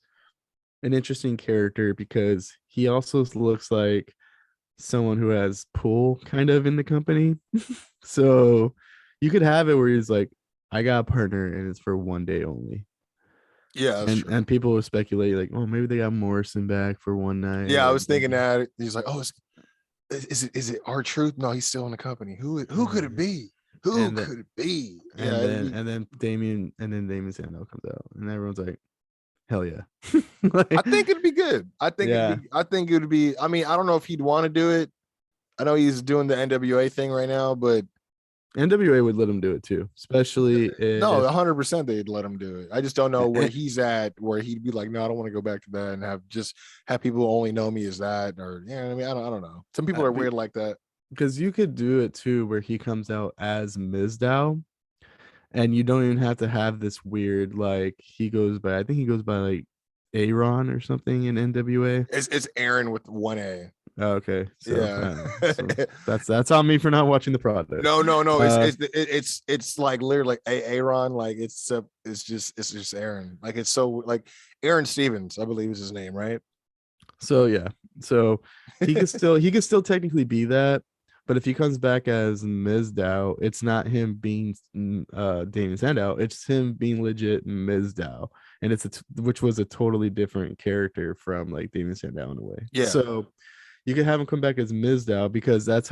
S2: an interesting character because he also looks like someone who has pull kind of in the company. So you could have it where he's like, I got a partner and it's for one day only.
S1: Yeah,
S2: and people will speculate like, oh, maybe they got Morrison back for one night.
S1: Yeah, I was thinking that. He's like, oh, is it R-Truth? No, he's still in the company. Who could it be? Who could it be?
S2: And then Damien Sandow comes out, and everyone's like, hell yeah.
S1: I think it'd be good. I think it would be. I mean, I don't know if he'd want to do it. I know he's doing the NWA thing right now, but
S2: NWA would let him do it too, especially
S1: no, 100% they'd let him do it. I just don't know where he's at, where he'd be like, no, I don't want to go back to that and have people only know me as that, or you know what I mean? I don't know. Some people are weird like that.
S2: Because you could do it too, where he comes out as Mizdow, and you don't even have to have this weird like he goes by. I think he goes by like Aaron or something in NWA.
S1: It's Aaron with one A.
S2: Oh, okay. So,
S1: yeah.
S2: So that's on me for not watching the product.
S1: No. It's like literally like Aaron. Like it's just Aaron. Like it's so like Aaron Stevens, I believe is his name, right?
S2: So yeah. So he could still technically be that. But if he comes back as Mizdow, it's not him being Damien Sandow. It's him being legit Mizdow, and which was a totally different character from like Damien Sandow in a way.
S1: Yeah.
S2: So you can have him come back as Mizdow because that's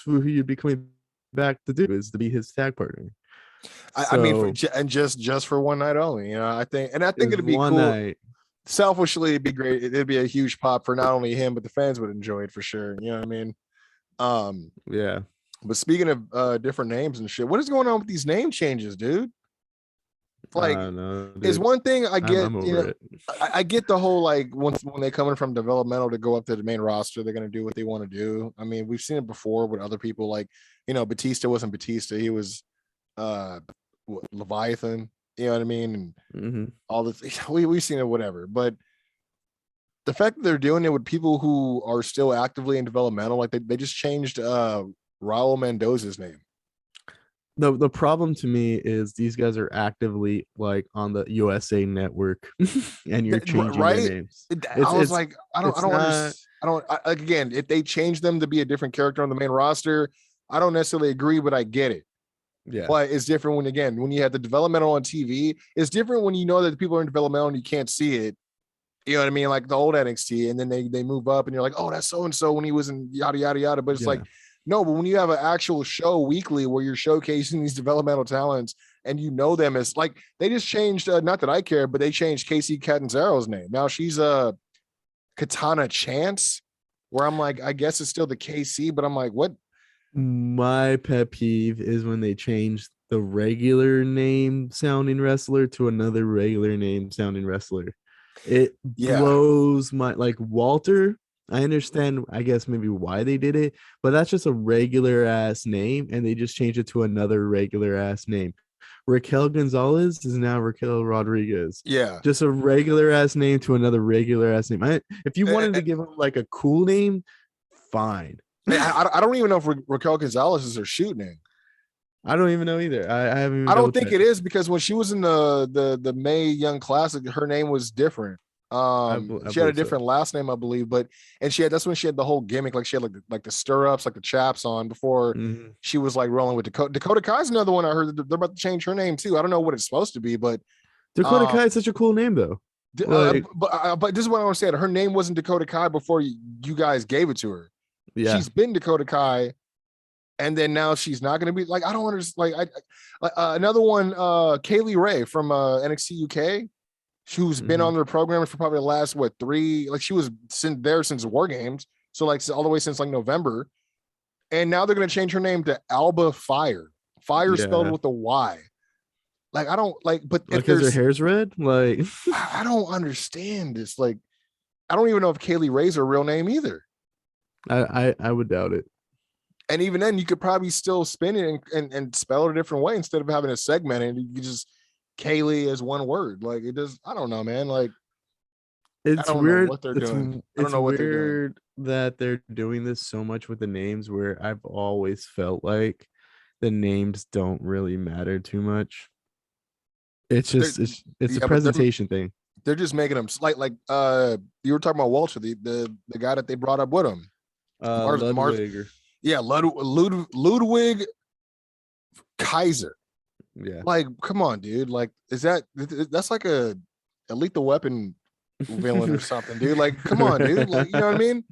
S2: who he'd be coming back to do, is to be his tag partner.
S1: I mean, just for one night only, you know. I think it'd be cool. Night. Selfishly, it'd be great. It'd be a huge pop for not only him, but the fans would enjoy it for sure. You know what I mean?
S2: Yeah.
S1: But speaking of different names and shit, what is going on with these name changes, dude? Like, is one thing I get. You know, I get the whole like when they come in from developmental to go up to the main roster, they're gonna do what they want to do. I mean, we've seen it before with other people. Like, you know, Batista wasn't Batista; he was Leviathan. You know what I mean? And all this, we've seen it, whatever. But the fact that they're doing it with people who are still actively in developmental, like they just changed Raul Mendoza's name.
S2: The problem to me is these guys are actively like on the USA Network, and you're changing their names.
S1: Again, if they change them to be a different character on the main roster, I don't necessarily agree, but I get it.
S2: Yeah.
S1: But it's different when you have the developmental on TV. It's different when you know that the people are in developmental and you can't see it. You know what I mean? Like the old NXT, and then they move up and you're like, oh, that's so-and-so when he was in yada, yada, yada. But it's like, no, but when you have an actual show weekly where you're showcasing these developmental talents and you know them as like, they just changed, not that I care, but they changed Casey Catanzaro's name. Now she's Katana Chance. where I'm like, I guess it's still the KC, but I'm like, what?
S2: My pet peeve is when they change the regular name sounding wrestler to another regular name sounding wrestler. It blows my, like, Walter. I understand, I guess, maybe why they did it, but that's just a regular ass name, and they just changed it to another regular ass name. Raquel Gonzalez is now Raquel Rodriguez.
S1: Yeah.
S2: Just a regular ass name to another regular ass name. If you wanted to give him like a cool name, fine.
S1: I don't even know if Raquel Gonzalez is her shoot name.
S2: I don't even know either. I haven't even
S1: I don't think it is, because when she was in the May Young Classic, her name was different. She had a different last name, I believe, and that's when she had the whole gimmick, like she had like the stirrups, like the chaps on before she was like rolling with Dakota Kai's another one. I heard that they're about to change her name too. I don't know what it's supposed to be, but
S2: Dakota Kai is such a cool name though.
S1: But this is what I want to say. Her name wasn't Dakota Kai before you guys gave it to her. Yeah. She's been Dakota Kai, and then now she's not going to be, like, I don't understand. Another one, Kaylee Ray from NXT UK, who's been on their program for probably the last 3, like she was there since War Games, so like all the way since like November, and now they're going to change her name to Alba Fire spelled with a Y. Like, I don't like, but
S2: like, because her hair's red, like
S1: I don't understand this. Like, I don't even know if Kaylee Ray's her real name either.
S2: I would doubt it.
S1: And even then, you could probably still spin it and spell it a different way instead of having a segment, and you just Kaylee as one word. Like, it does. I don't know, man. Like,
S2: it's weird what they're doing. I don't know what they're doing. That they're doing this so much with the names, where I've always felt like the names don't really matter too much. It's just it's a presentation thing.
S1: They're just making them like you were talking about Walter, the guy that they brought up with him.
S2: Ludwig.
S1: Ludwig Kaiser.
S2: Yeah.
S1: Like, come on, dude. Like, that's like a Lethal Weapon villain or something, dude. Like, come on, dude. Like, you know what I mean?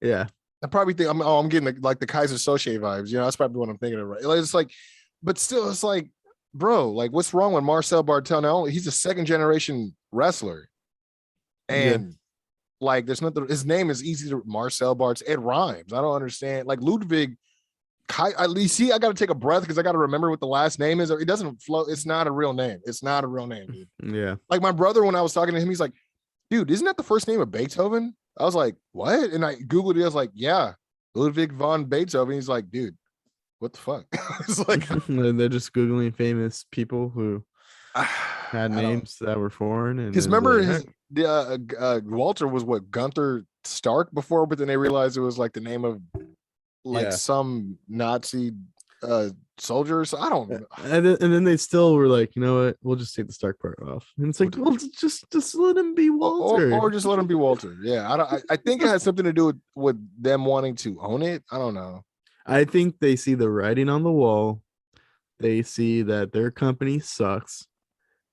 S2: Yeah.
S1: I probably think I'm getting the Kaiser Soche vibes. You know, that's probably what I'm thinking of, right? Like, it's like, but still, it's like, bro, like, what's wrong with Marcel Bartel? Now he's a second generation wrestler, and like, there's nothing. His name is easy to Marcel Bartel. It rhymes. I don't understand. Like, Ludwig. At least, see, I got to take a breath because I got to remember what the last name is. It doesn't flow. It's not a real name. It's not a real name, dude.
S2: Yeah.
S1: Like, my brother, when I was talking to him, he's like, dude, isn't that the first name of Beethoven? I was like, what? And I Googled it. I was like, yeah, Ludwig von Beethoven. He's like, dude, what the fuck? It's like,
S2: they're just Googling famous people who had names that were foreign. And
S1: because remember, Walter was what, Gunther Stark before, but then they realized it was like the name of some Nazi soldiers. I don't know.
S2: And then they still were like, you know what? We'll just take the Stark part off. And it's like, well, just let him be Walter,
S1: or just let him be Walter. Yeah, I think it has something to do with them wanting to own it. I don't know.
S2: I think they see the writing on the wall. They see that their company sucks,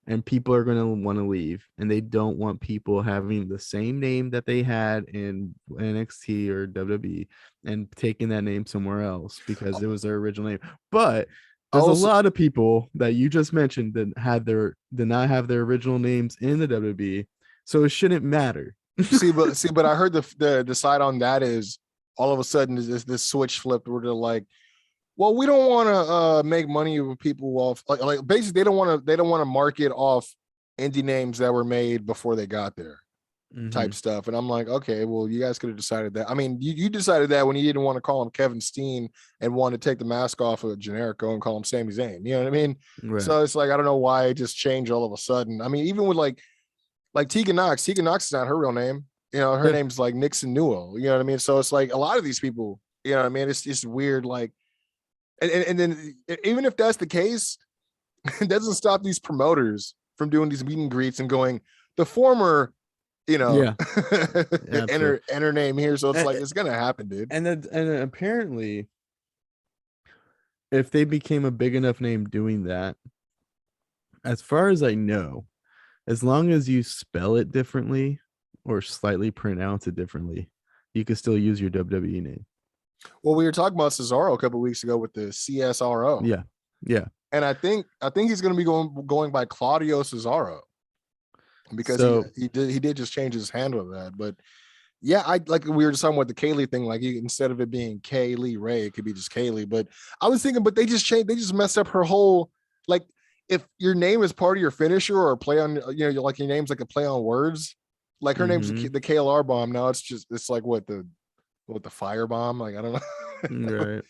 S2: and people are going to want to leave, and they don't want people having the same name that they had in NXT or WWE and taking that name somewhere else because it was their original name. But there's a lot of people that you just mentioned that did not have their original names in the WWE, so it shouldn't matter.
S1: but I heard the side on that is all of a sudden this switch flipped where they're like, well, we don't want to make money with people off, like basically they don't want to market off indie names that were made before they got there, type stuff. And I'm like, okay, well, you guys could have decided that. I mean, you decided that when you didn't want to call him Kevin Steen and wanted to take the mask off of Generico and call him Sami Zayn. You know what I mean? Right. So it's like, I don't know why it just changed all of a sudden. I mean, even with like Tegan Knox is not her real name. You know, her name's like Nixon Newell. You know what I mean? So it's like a lot of these people, you know what I mean? It's just weird, like. And then even if that's the case, it doesn't stop these promoters from doing these meet and greets and going, the former, enter name here. So it's like, it's gonna happen, dude.
S2: And apparently, if they became a big enough name doing that, as far as I know, as long as you spell it differently or slightly pronounce it differently, you can still use your WWE name.
S1: Well, we were talking about Cesaro a couple of weeks ago with the CSRO.
S2: Yeah.
S1: And I think he's going to be going by Claudio Cesaro because he did just change his handle of that. But Yeah, I like we were just talking about the Kaylee thing. Like instead of it being Kaylee Ray, it could be just Kaylee. But I was thinking, but they just changed. They just messed up her whole like. If your name is part of your finisher or play on, like your name's like a play on words. Like her name's the KLR bomb. Now it's like what the fire bomb. Like I don't
S2: know.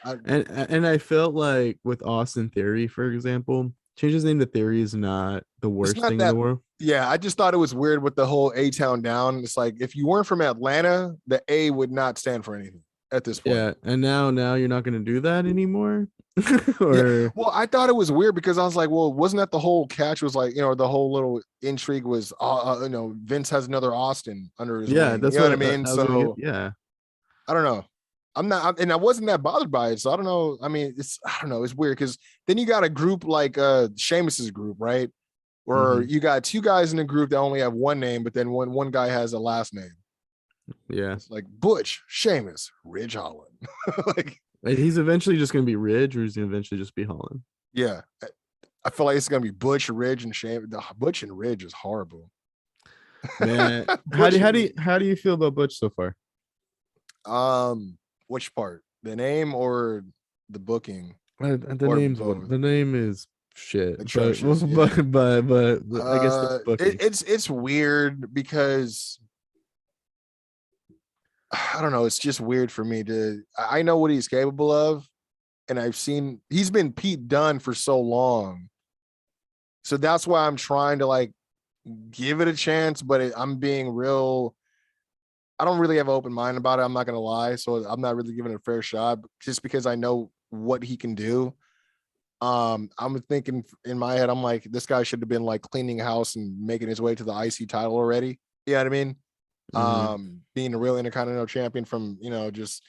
S2: Right. And I felt like with Austin Theory, for example, change his name to Theory is not the worst thing in the world.
S1: Yeah, I just thought it was weird with the whole A-Town down. It's like if you weren't from Atlanta, the A would not stand for anything at this point.
S2: Yeah, and now you're not going to do that anymore.
S1: Yeah. Well, I thought it was weird because I was like, well, wasn't that the whole catch was like, the whole little intrigue was, Vince has another Austin under his wing.
S2: That's
S1: what I mean. So
S2: yeah,
S1: I don't know. And I wasn't that bothered by it. So I don't know. I mean, I don't know. It's weird because then you got a group like Sheamus's group, right? Where you got two guys in the group that only have one name, but then one guy has a last name.
S2: Yeah.
S1: It's like Butch, Sheamus, Ridge Holland.
S2: Like he's eventually just going to be Ridge, or he's going to eventually just be Holland.
S1: Yeah. I feel like it's going to be Butch, Ridge, and Sheamus. Butch and Ridge is horrible.
S2: Man, how do you feel about Butch so far?
S1: Which part? The name or the booking?
S2: The name is shit. But I guess
S1: the booking. It's weird because I don't know. It's just weird for me I know what he's capable of, and he's been Pete Dunne for so long. So that's why I'm trying to like give it a chance, but I'm being real. I don't really have an open mind about it. I'm not going to lie. So I'm not really giving it a fair shot just because I know what he can do. I'm thinking in my head, I'm like, this guy should have been like cleaning house and making his way to the IC title already. You know what I mean? Being a real Intercontinental champion from, just,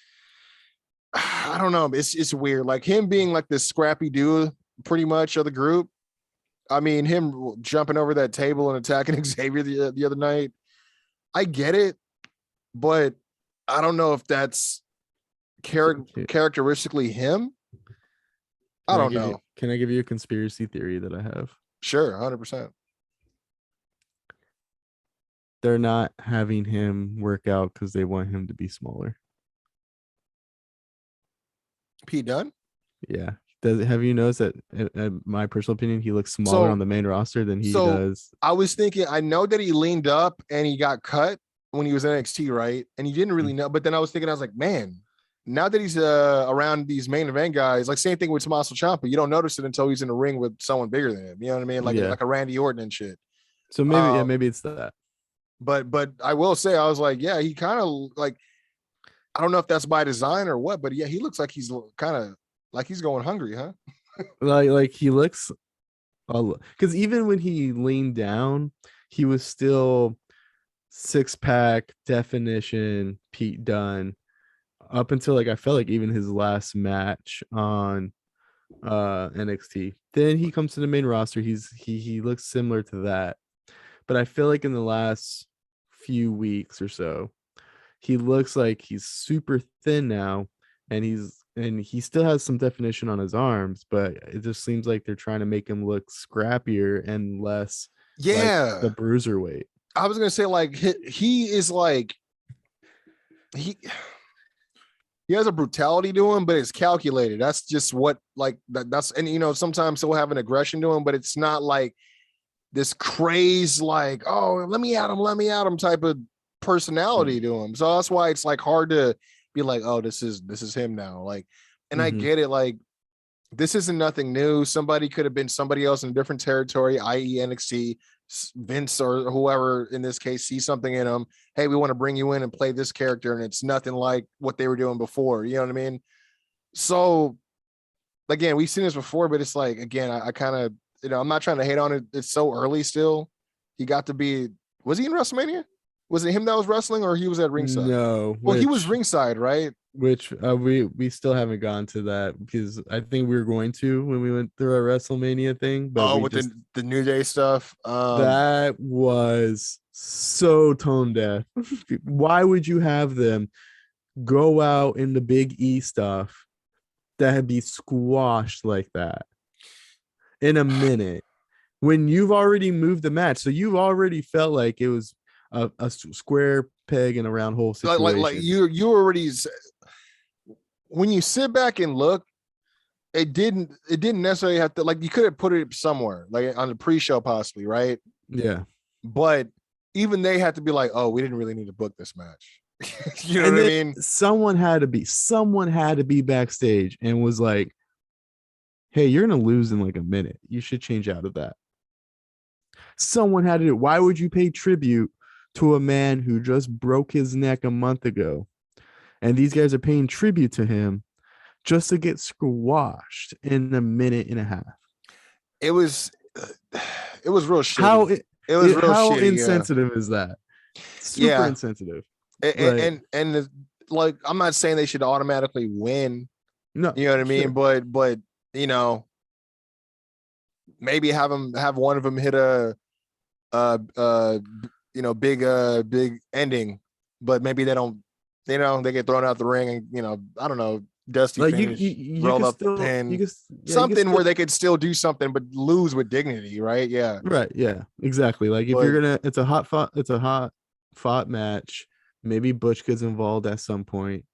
S1: I don't know. It's weird. Like him being like this scrappy dude pretty much of the group. I mean, him jumping over that table and attacking Xavier the other night. I get it. But I don't know if that's characteristically him. I don't know.
S2: Can I give you a conspiracy theory that I have?
S1: Sure, 100%.
S2: They're not having him work out because they want him to be smaller.
S1: Pete Dunne?
S2: Yeah. Have you noticed that, in my personal opinion, he looks smaller on the main roster than he does?
S1: I was thinking, I know that he leaned up and he got cut when he was in NXT, right? And he didn't really know. But then I was like, man, now that he's around these main event guys, like same thing with Tommaso Ciampa, you don't notice it until he's in the ring with someone bigger than him. You know what I mean? Like a Randy Orton and shit.
S2: So maybe maybe it's that.
S1: But I will say, I was like, yeah, he kind of like, I don't know if that's by design or what, but yeah, he looks like he's kind of like he's going hungry, huh?
S2: like he looks, because even when he leaned down, he was still 6-pack definition Pete Dunne up until like I felt like even his last match on NXT. Then he comes to the main roster. He looks similar to that, but I feel like in the last few weeks or so, he looks like he's super thin now, and he still has some definition on his arms, but it just seems like they're trying to make him look scrappier and less like the bruiserweight.
S1: I was gonna say, like, he is like he has a brutality to him, but it's calculated. That's just what like that's and sometimes he'll have an aggression to him, but it's not like this craze, like, oh, let me at him type of personality to him. So that's why it's like hard to be like, oh, this is him now. Like, and I get it, like this isn't nothing new. Somebody could have been somebody else in a different territory, i.e. NXT. Vince or whoever in this case sees something in him. Hey, we want to bring you in and play this character, and it's nothing like what they were doing before. You know what I mean? So again, we've seen this before, but it's like, again, I kind of, I'm not trying to hate on it. It's so early still. He got to be, was he in WrestleMania? Was it him that was wrestling, or he was at ringside?
S2: No.
S1: Well, he was ringside, right?
S2: Which we still haven't gone to that, because I think we were going to when we went through our WrestleMania thing. But
S1: with the New Day stuff.
S2: That was so tone deaf. Why would you have them go out in the Big E stuff that had be squashed like that in a minute when you've already moved the match? So you've already felt like it was a square peg in a round hole situation.
S1: Like you already, when you sit back and look, it didn't necessarily have to, like, you could have put it somewhere, like on the pre-show possibly, right?
S2: Yeah.
S1: But even they had to be like, oh, we didn't really need to book this match. You know
S2: and
S1: what I mean?
S2: Someone had to be backstage and was like, hey, you're gonna lose in like a minute. You should change out of that. Someone had to do. Why would you pay tribute to a man who just broke his neck a month ago? And these guys are paying tribute to him just to get squashed in a minute and a half.
S1: It was real shitty.
S2: How insensitive is that? Super insensitive.
S1: And like, I'm not saying they should automatically win.
S2: No,
S1: you know what I mean? But you know, maybe have one of them hit a big ending, but maybe they get thrown out the ring, and I don't know, Dusty
S2: like
S1: finish, roll up the pin, something where they could still do something but lose with dignity, right? Yeah,
S2: right, yeah, exactly. Like, if it's a hot fought match, maybe Butch gets involved at some point.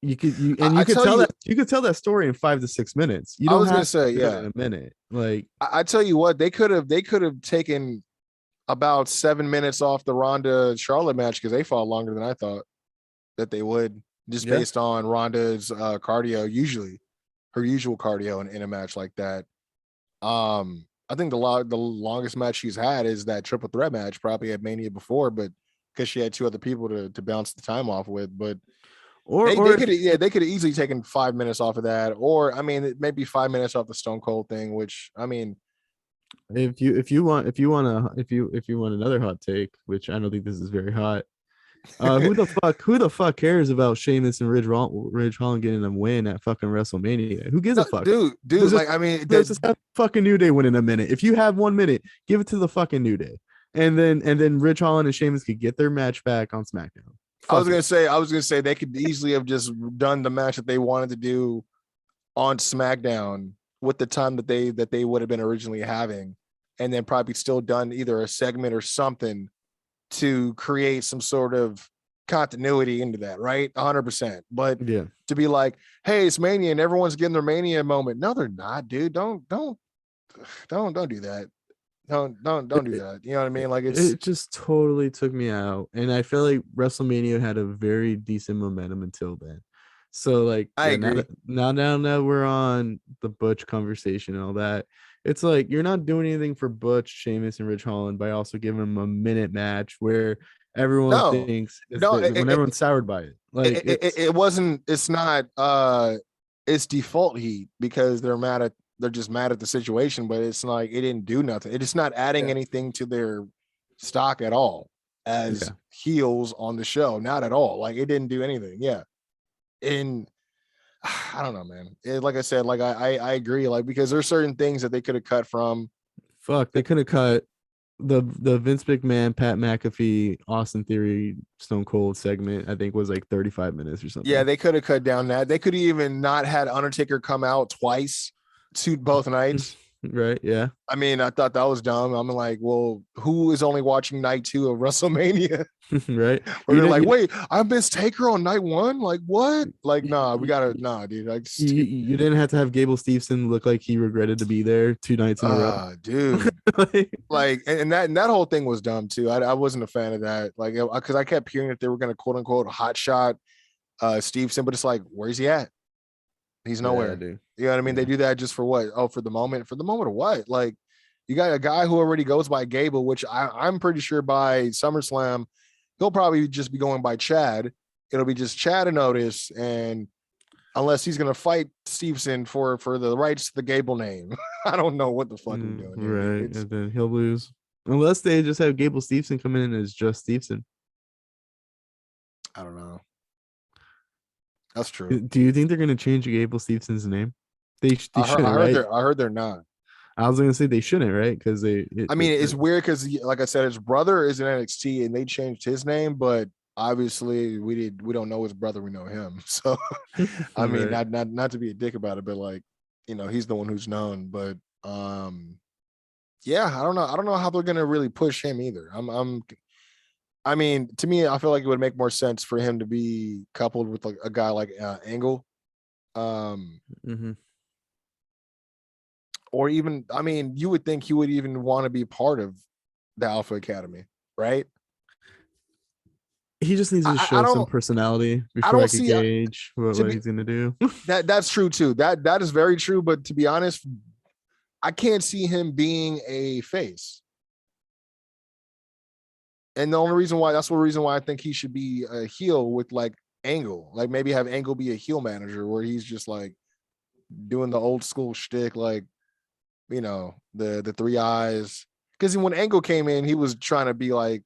S2: You could tell that story in 5 to 6 minutes. You don't have to do it in a minute. Like,
S1: I tell you what, they could have taken about 7 minutes off the Ronda Charlotte match, because they fought longer than I thought that they would, just based on Ronda's cardio, usually her usual cardio in a match like that. I think the longest match she's had is that triple threat match, probably at Mania before, but because she had 2 other people to bounce the time off with. But they could have easily taken 5 minutes off of that, or I mean, maybe 5 minutes off the Stone Cold thing, which, I mean,
S2: if you want another hot take, which I don't think this is very hot, who the fuck cares about Sheamus and Ridge Holland getting a win at fucking WrestleMania? Who gives a fuck,
S1: dude? Like, I mean,
S2: let's just have fucking New Day win in a minute. If you have 1 minute, give it to the fucking New Day, and then Ridge Holland and Sheamus could get their match back on SmackDown.
S1: I was gonna say they could easily have just done the match that they wanted to do on SmackDown with the time that they would have been originally having, and then probably still done either a segment or something to create some sort of continuity into that, right? 100%. But to be like, hey, it's Mania and everyone's getting their Mania moment. No, they're not, dude. Don't do that. Don't do that. You know what I mean? Like,
S2: it just totally took me out, and I feel like WrestleMania had a very decent momentum until then. So, like,
S1: I agree.
S2: Now that we're on the Butch conversation and all that, it's like you're not doing anything for Butch, Sheamus, and Ridge Holland by also giving them a minute match where everyone thinks everyone's soured by it. Like,
S1: it's not it's default heat because they're just mad at the situation, but it's like it didn't do nothing. It's not adding anything to their stock at all as heels on the show. Not at all. Like, it didn't do anything. Yeah. And I don't know, man. Like I said, like I agree, like, because there's certain things that they could have cut from.
S2: They could have cut the Vince McMahon, Pat McAfee, Austin Theory, Stone Cold segment. I think was like 35 minutes or something.
S1: Yeah, they could have cut down that. They could have even not had Undertaker come out twice to both nights.
S2: Right. Yeah.
S1: I mean, I thought that was dumb. I'm like, well, who is only watching night 2 of WrestleMania?
S2: Right.
S1: Or they're like, wait, I missed Taker on night 1. Like, what? Like, dude. Like,
S2: you didn't have to have Gable Steveson look like he regretted to be there 2 nights in a row,
S1: dude. like, and that whole thing was dumb too. I wasn't a fan of that. Like, because I kept hearing that they were going to quote unquote hot shot Steveson, but it's like, where's he at? He's nowhere. Dude. You know what I mean? They do that just for what? Oh, for the moment. For the moment of what? Like, you got a guy who already goes by Gable, which I'm pretty sure by SummerSlam, he'll probably just be going by Chad. It'll be just Chad and Otis, and unless he's gonna fight Steveson for the rights to the Gable name, I don't know what the fuck we're doing.
S2: Right, and then he'll lose unless they just have Gable Steveson come in as just Steveson.
S1: I don't know. That's true.
S2: Do you think they're gonna change Gable Stevenson's name? They shouldn't.
S1: I heard they're not.
S2: I was gonna say they shouldn't, right? Because
S1: it's weird because, like I said, his brother is in NXT and they changed his name, but obviously we don't know his brother, we know him. So I mean, right. not to be a dick about it, but like, he's the one who's known. But yeah, I don't know how they're gonna really push him either. I mean, to me, I feel like it would make more sense for him to be coupled with like a guy like Angle.
S2: Mm-hmm.
S1: Or even, I mean, you would think he would even want to be part of the Alpha Academy, right?
S2: He just needs to
S1: I
S2: show some
S1: don't,
S2: personality
S1: I
S2: before I
S1: don't
S2: could
S1: see
S2: gauge what he's gonna do.
S1: that's true too. That is very true. But to be honest, I can't see him being a face. And the only reason why, that's the reason why I think he should be a heel with like Angle, like maybe have Angle be a heel manager where he's just like doing the old school shtick, like, you know, the three eyes. Because when Angle came in, he was trying to be like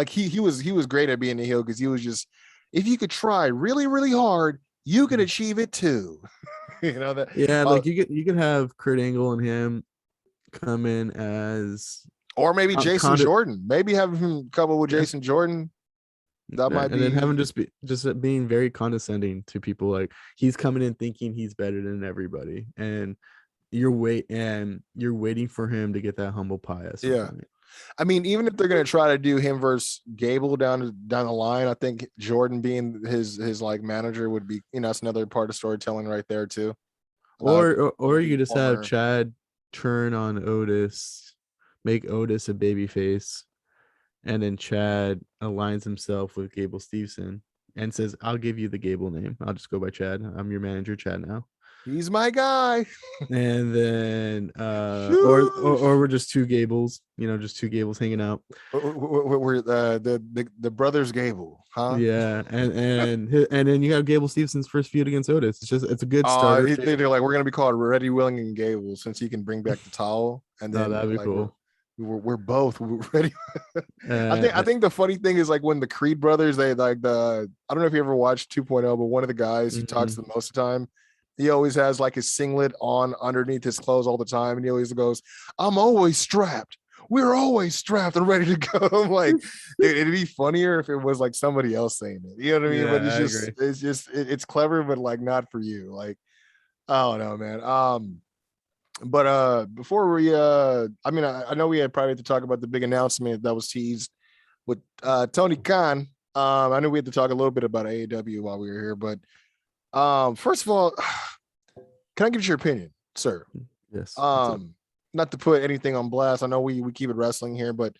S1: he was great at being a heel because he was just, if you could try really, really hard, you can achieve it too. You know that?
S2: Yeah, like you could have Kurt Angle and him come in as,
S1: or maybe Jason Jordan. Maybe have him couple with Jason Jordan. That might be,
S2: and then have him just being very condescending to people. Like he's coming in thinking he's better than everybody, and you're waiting for him to get that humble pie at some point.
S1: I mean, even if they're gonna try to do him versus Gable down the line, I think Jordan being his like manager would be, you know, that's another part of storytelling right there too.
S2: Or you just have Chad turn on Otis, make Otis a babyface, and then Chad aligns himself with Gable Steveson and says, "I'll give you the Gable name. I'll just go by Chad. I'm your manager, Chad now.
S1: He's my guy."
S2: And then or we're just two Gables, you know, just two Gables hanging out.
S1: We're the brothers Gable, huh?
S2: Yeah, and then you have Gable Stevenson's first feud against Otis. It's a good starter.
S1: They're like, we're gonna be called Ready, Willing, and Gable since he can bring back the towel, and then
S2: that'd be
S1: like,
S2: cool.
S1: We're both ready. I think the funny thing is like when the Creed brothers, they like I don't know if you ever watched 2.0, but one of the guys who talks the most of the time, he always has like his singlet on underneath his clothes all the time, and he always goes, "I'm always strapped. We're always strapped and ready to go." I'm like, it'd be funnier if it was like somebody else saying it. You know what I mean? But it's clever, but like not for you. Like, I don't know, man. But before we I mean, I know we had probably to talk about the big announcement that was teased with Tony Khan. I know we had to talk a little bit about AEW while we were here, but first of all, can I get your opinion, sir?
S2: Yes.
S1: Not to put anything on blast. I know we keep it wrestling here, but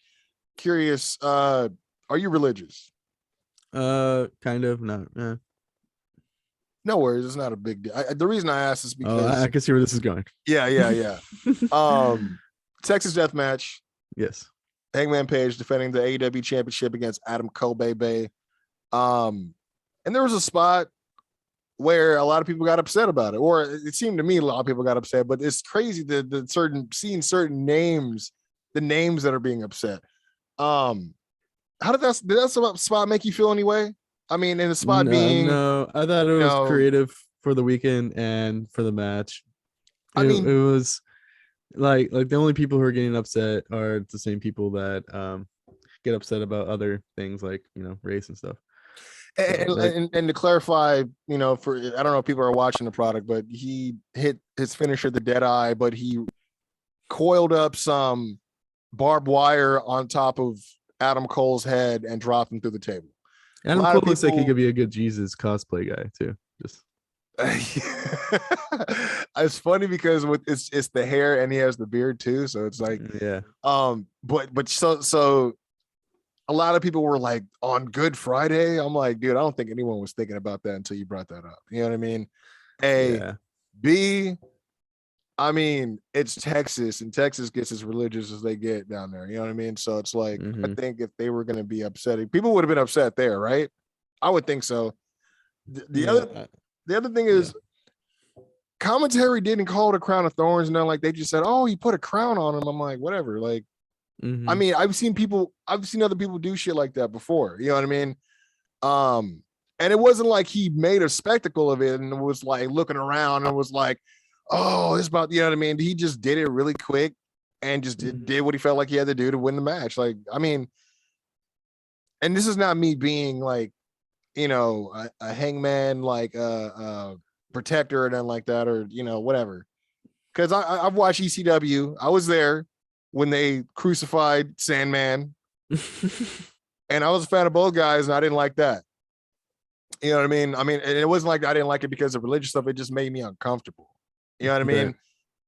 S1: curious, are you religious?
S2: Kind of, not.
S1: No worries, it's not a big deal. The reason I asked is because
S2: I can see where this is going.
S1: Yeah. Texas Death Match.
S2: Yes.
S1: Hangman Page defending the AEW Championship against Adam Cole. And there was a spot where a lot of people got upset about it, or it seemed to me a lot of people got upset. But it's crazy that seeing certain names, the names that are being upset. How did that spot make you feel anyway? I mean, in the spot being,
S2: no, I thought it was creative for the weekend and for the match. It was like the only people who are getting upset are the same people that get upset about other things like, you know, race and stuff.
S1: And to clarify, you know, for I don't know if people are watching the product, but he hit his finisher, the dead eye, but he coiled up some barbed wire on top of Adam Cole's head and dropped him through the table.
S2: Adam Cole looks like he could be a good Jesus cosplay guy too. Just
S1: it's funny because with it's the hair and he has the beard too, so it's like but so a lot of people were like on Good Friday. I'm like, dude, I don't think anyone was thinking about that until you brought that up. You know what I mean? B, I mean, it's Texas, and Texas gets as religious as they get down there. You know what I mean? So it's like, I think if they were going to be upsetting, people would have been upset there, right? I would think so. The other thing is, commentary didn't call it a crown of thorns, and then like they just said, "Oh, he put a crown on him." I'm like, whatever. Like, I mean, I've seen other people do shit like that before. You know what I mean? And it wasn't like he made a spectacle of it and was like looking around and was like, "Oh, it's about," you know what I mean? He just did it really quick and just did what he felt like he had to do to win the match. Like, I mean, and this is not me being like, you know, a hangman, like protector or nothing like that, or, you know, whatever. Because I've watched ECW. I was there when they crucified Sandman. And I was a fan of both guys, and I didn't like that. You know what I mean? And it wasn't like I didn't like it because of religious stuff. It just made me uncomfortable. You know what I mean?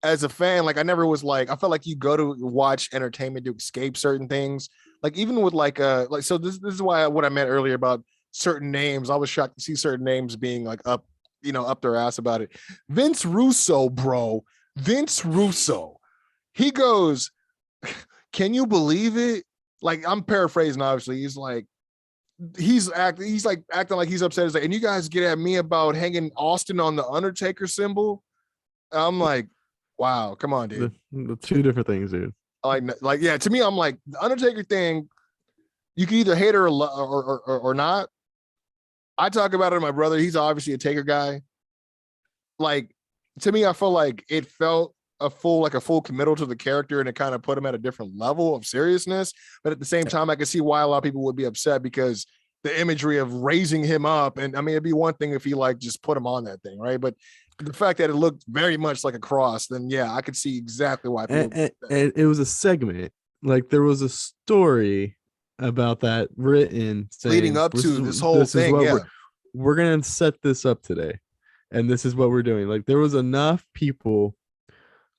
S1: As a fan, like I never was like, I felt like you go to watch entertainment to escape certain things. Like even with so this is why what I meant earlier about certain names. I was shocked to see certain names being like up their ass about it. Vince Russo, bro. Vince Russo. He goes, can you believe it? Like I'm paraphrasing, obviously. He's acting like he's upset. He's like, and you guys get at me about hanging Austin on the Undertaker symbol. I'm like, wow, come on, dude.
S2: The two different things, dude.
S1: Like, yeah. To me, I'm like the Undertaker thing. You can either hate her or not. I talk about it with my brother. He's obviously a Taker guy. Like to me, I felt like it felt a full committal to the character, and it kind of put him at a different level of seriousness. But at the same time, I can see why a lot of people would be upset because the imagery of raising him up, and I mean, it'd be one thing if he like just put him on that thing, right? But the fact that it looked very much like a cross, then yeah, I could see exactly why.
S2: And it was a segment, like there was a story about that written saying,
S1: leading up to this whole thing. Yeah,
S2: we're gonna set this up today, and this is what we're doing. Like there was enough people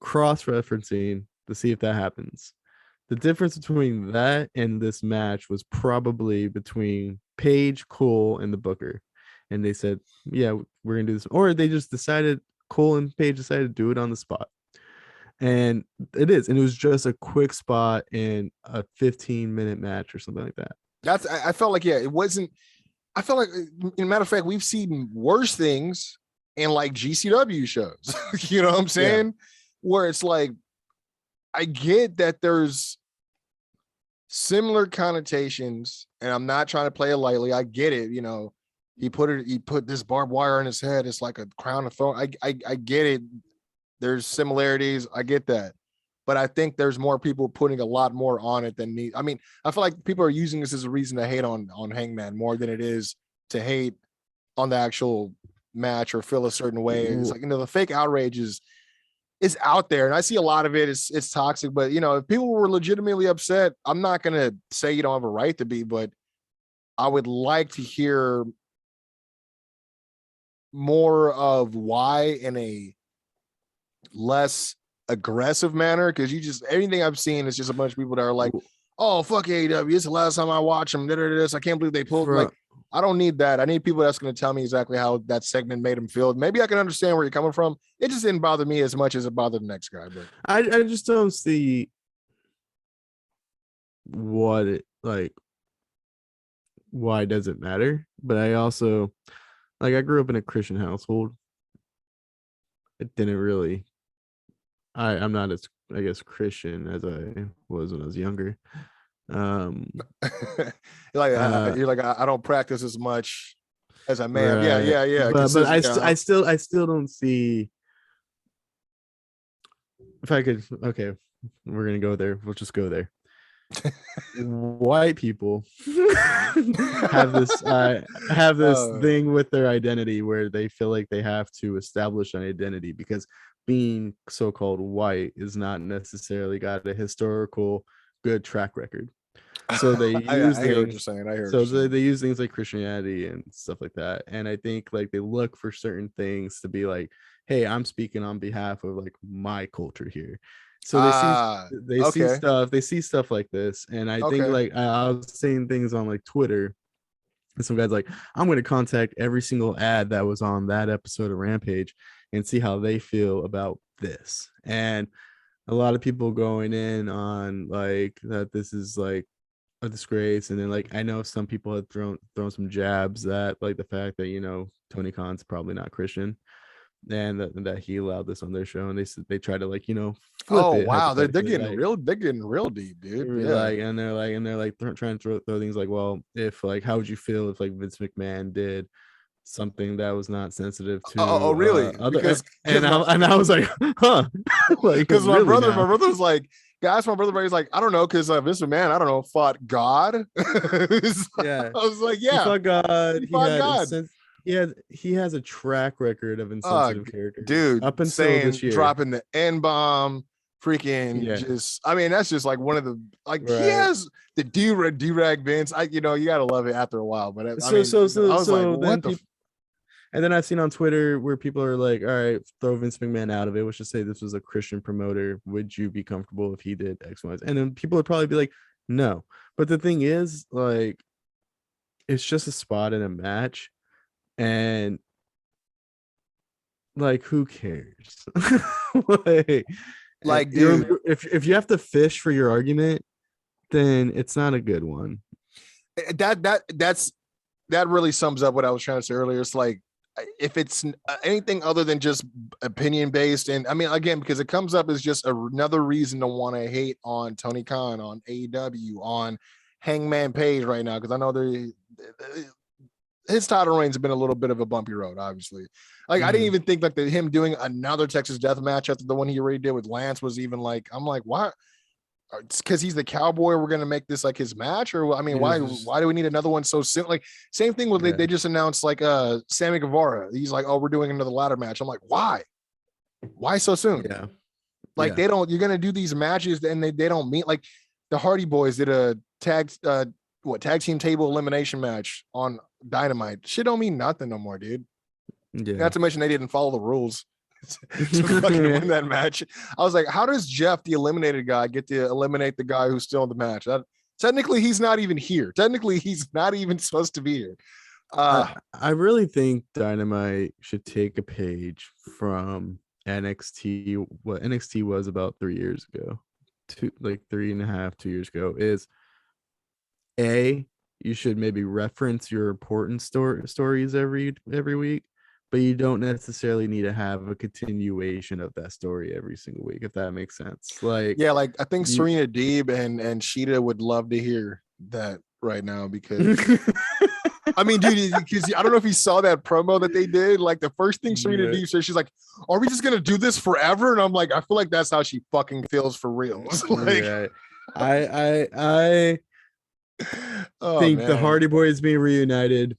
S2: cross-referencing to see if that happens. The difference between that and this match was probably between Paige, Cole, and the Booker. And they said, yeah, we're gonna do this. Or they just decided, Cole and Paige decided to do it on the spot. And it was just a quick spot in a 15-minute match or something like that.
S1: I felt like, yeah, it wasn't. I felt like, as a matter of fact, we've seen worse things in like GCW shows. You know what I'm saying? Yeah. Where it's like, I get that there's similar connotations, and I'm not trying to play it lightly. I get it. You know, he put this barbed wire on his head. It's like a crown of thorns. I get it. There's similarities. I get that. But I think there's more people putting a lot more on it than me. I mean, I feel like people are using this as a reason to hate on Hangman more than it is to hate on the actual match or feel a certain way. It's like, the fake outrage is out there, and I see a lot of it. It's toxic, but if people were legitimately upset, I'm not gonna say you don't have a right to be, but I would like to hear more of why in a less aggressive manner, because everything I've seen is just a bunch of people that are like, oh fuck AEW, it's the last time I watch them, I can't believe they pulled. Like, I don't need that. I need people that's going to tell me exactly how that segment made them feel. Maybe I can understand where you're coming from. It just didn't bother me as much as it bothered the next guy. But
S2: I just don't see why does it matter? But I also, I grew up in a Christian household. It didn't really. I'm not as, I guess, Christian as I was when I was younger.
S1: You're like, I don't practice as much as I may have. Yeah.
S2: But I still don't see. If I could, okay, we're gonna go there. We'll just go there. White people have this thing with their identity where they feel like they have to establish an identity because being so-called white is not necessarily got a historical good track record. So they use
S1: I hear what you're saying.
S2: They use things like Christianity and stuff like that. And I think like they look for certain things to be like, hey, I'm speaking on behalf of like my culture here. So they see stuff like this. And I think like I was saying things on like Twitter, and some guys like, I'm going to contact every single ad that was on that episode of Rampage and see how they feel about this. And a lot of people going in on like that this is like a disgrace. And then like I know some people had thrown some jabs at like the fact that Tony Khan's probably not Christian, and that he allowed this on their show, and they try to like flip it.
S1: Wow, they're getting real deep, dude. Yeah.
S2: They're like trying to throw things like, well, if like how would you feel if like Vince McMahon did something that was not sensitive to
S1: really
S2: I was like, huh. Like,
S1: because my brother was like, guys, my brother was like, I don't know, because Vince McMahon, I don't know, fought God.
S2: Yeah, I
S1: was like, yeah,
S2: he fought God. He fought God. He has a track record of insensitive characters,
S1: dude.
S2: Up until this year,
S1: dropping the N-bomb freaking just. I mean, that's just like one of the he has the do-rag Vince. You gotta love it after a while. But I was like, what the.
S2: And then I've seen on Twitter where people are like, all right, throw Vince McMahon out of it. Let's just say this was a Christian promoter. Would you be comfortable if he did X, Y, Z? And then people would probably be like, no. But the thing is, like, it's just a spot in a match. And, like, who cares? like dude, if you have to fish for your argument, then it's not a good one.
S1: That really sums up what I was trying to say earlier. It's like, if it's anything other than just opinion based, and I mean, again, because it comes up as just another reason to want to hate on Tony Khan, on AEW, on Hangman Page right now, because I know his title reigns have been a little bit of a bumpy road, obviously. Like, I didn't even think like him doing another Texas Death Match after the one he already did with Lance was even like, I'm like, why? It's because he's the cowboy. We're gonna make this like his match, or I mean, why do we need another one so soon? Like, same thing with they just announced like Sammy Guevara. He's like, oh, we're doing another ladder match. I'm like, why so soon? Like they don't. You're gonna do these matches and they don't mean, like the Hardy Boys did a tag team table elimination match on Dynamite. Shit don't mean nothing no more, dude. Not to mention they didn't follow the rules. to fucking win that match. I was like, how does Jeff, the eliminated guy, get to eliminate the guy who's still in the match? Technically, he's not even here. Technically, he's not even supposed to be here.
S2: I really think Dynamite should take a page from NXT. What NXT was about 3 years ago, 2 years ago, is you should maybe reference your important stories every week. But you don't necessarily need to have a continuation of that story every single week, if that makes sense. Like,
S1: yeah, like I think Serena Deeb and Sheeta would love to hear that right now, because I mean, dude, because I don't know if you saw that promo that they did. Like, the first thing Serena Deeb said, she's like, "Are we just gonna do this forever?" And I'm like, I feel like that's how she fucking feels for real. Like,
S2: I think the Hardy Boys being reunited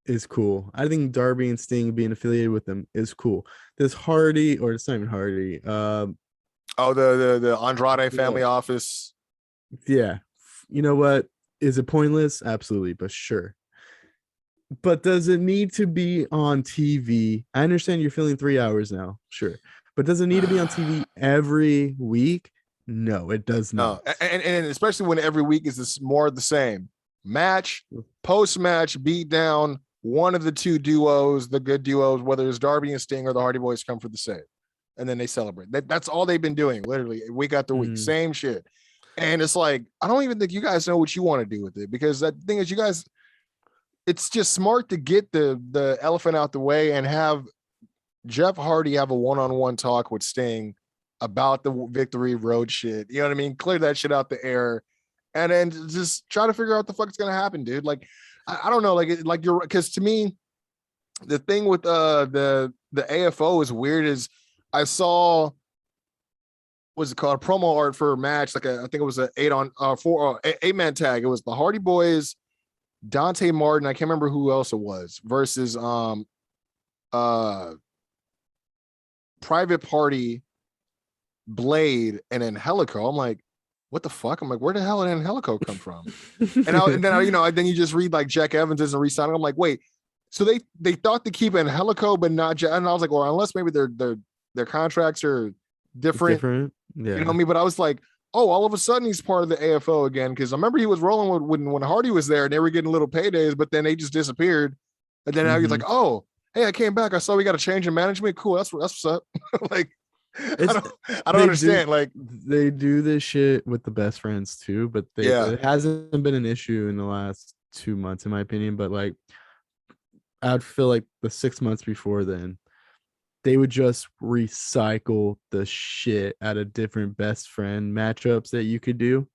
S2: is cool. I think Darby and Sting being affiliated with them is cool. This Hardy, or it's not even Hardy. The
S1: Andrade family office.
S2: Yeah. You know what? Is it pointless? Absolutely, but sure. But does it need to be on TV? I understand you're filling 3 hours now. Sure. But does it need to be on TV every week? No, it does not.
S1: No. And especially when every week is this more of the same. Match, post-match, beat down, one of the two duos, the good duos, whether it's Darby and Sting or the Hardy Boys, come for the save. And then they celebrate. That's all they've been doing, literally, week after week. Same shit. And it's like, I don't even think you guys know what you want to do with it, because that thing is, you guys, it's just smart to get the elephant out the way and have Jeff Hardy have a one-on-one talk with Sting about the Victory Road shit. You know what I mean? Clear that shit out the air, and then just try to figure out what the fuck is going to happen, dude. Like, I don't know, like you're, because to me, the thing with the AFO is weird. Is I saw, what's it called, promo art for a match, like I think it was an 8-man tag. It was the Hardy Boys, Dante Martin, I can't remember who else it was, versus Private Party, Blade, and then Helico. I'm like, what the fuck? I'm like, where the hell did Helico come from? and then you just read like Jack Evans isn't re-signing. I'm like, wait, so they thought to keep Helico, but not Jack. And I was like, well, unless maybe their contracts are different.
S2: Yeah.
S1: You know what I mean? But I was like, oh, all of a sudden he's part of the AFO again, because I remember he was rolling when Hardy was there and they were getting little paydays, but then they just disappeared. And then now he's like, oh, hey, I came back. I saw we got a change in management. Cool, that's what's up. Like, I don't understand. Like,
S2: they do this shit with the best friends too, but it hasn't been an issue in the last 2 months, in my opinion. But like, I'd feel like the 6 months before then, they would just recycle the shit out of different best friend matchups that you could do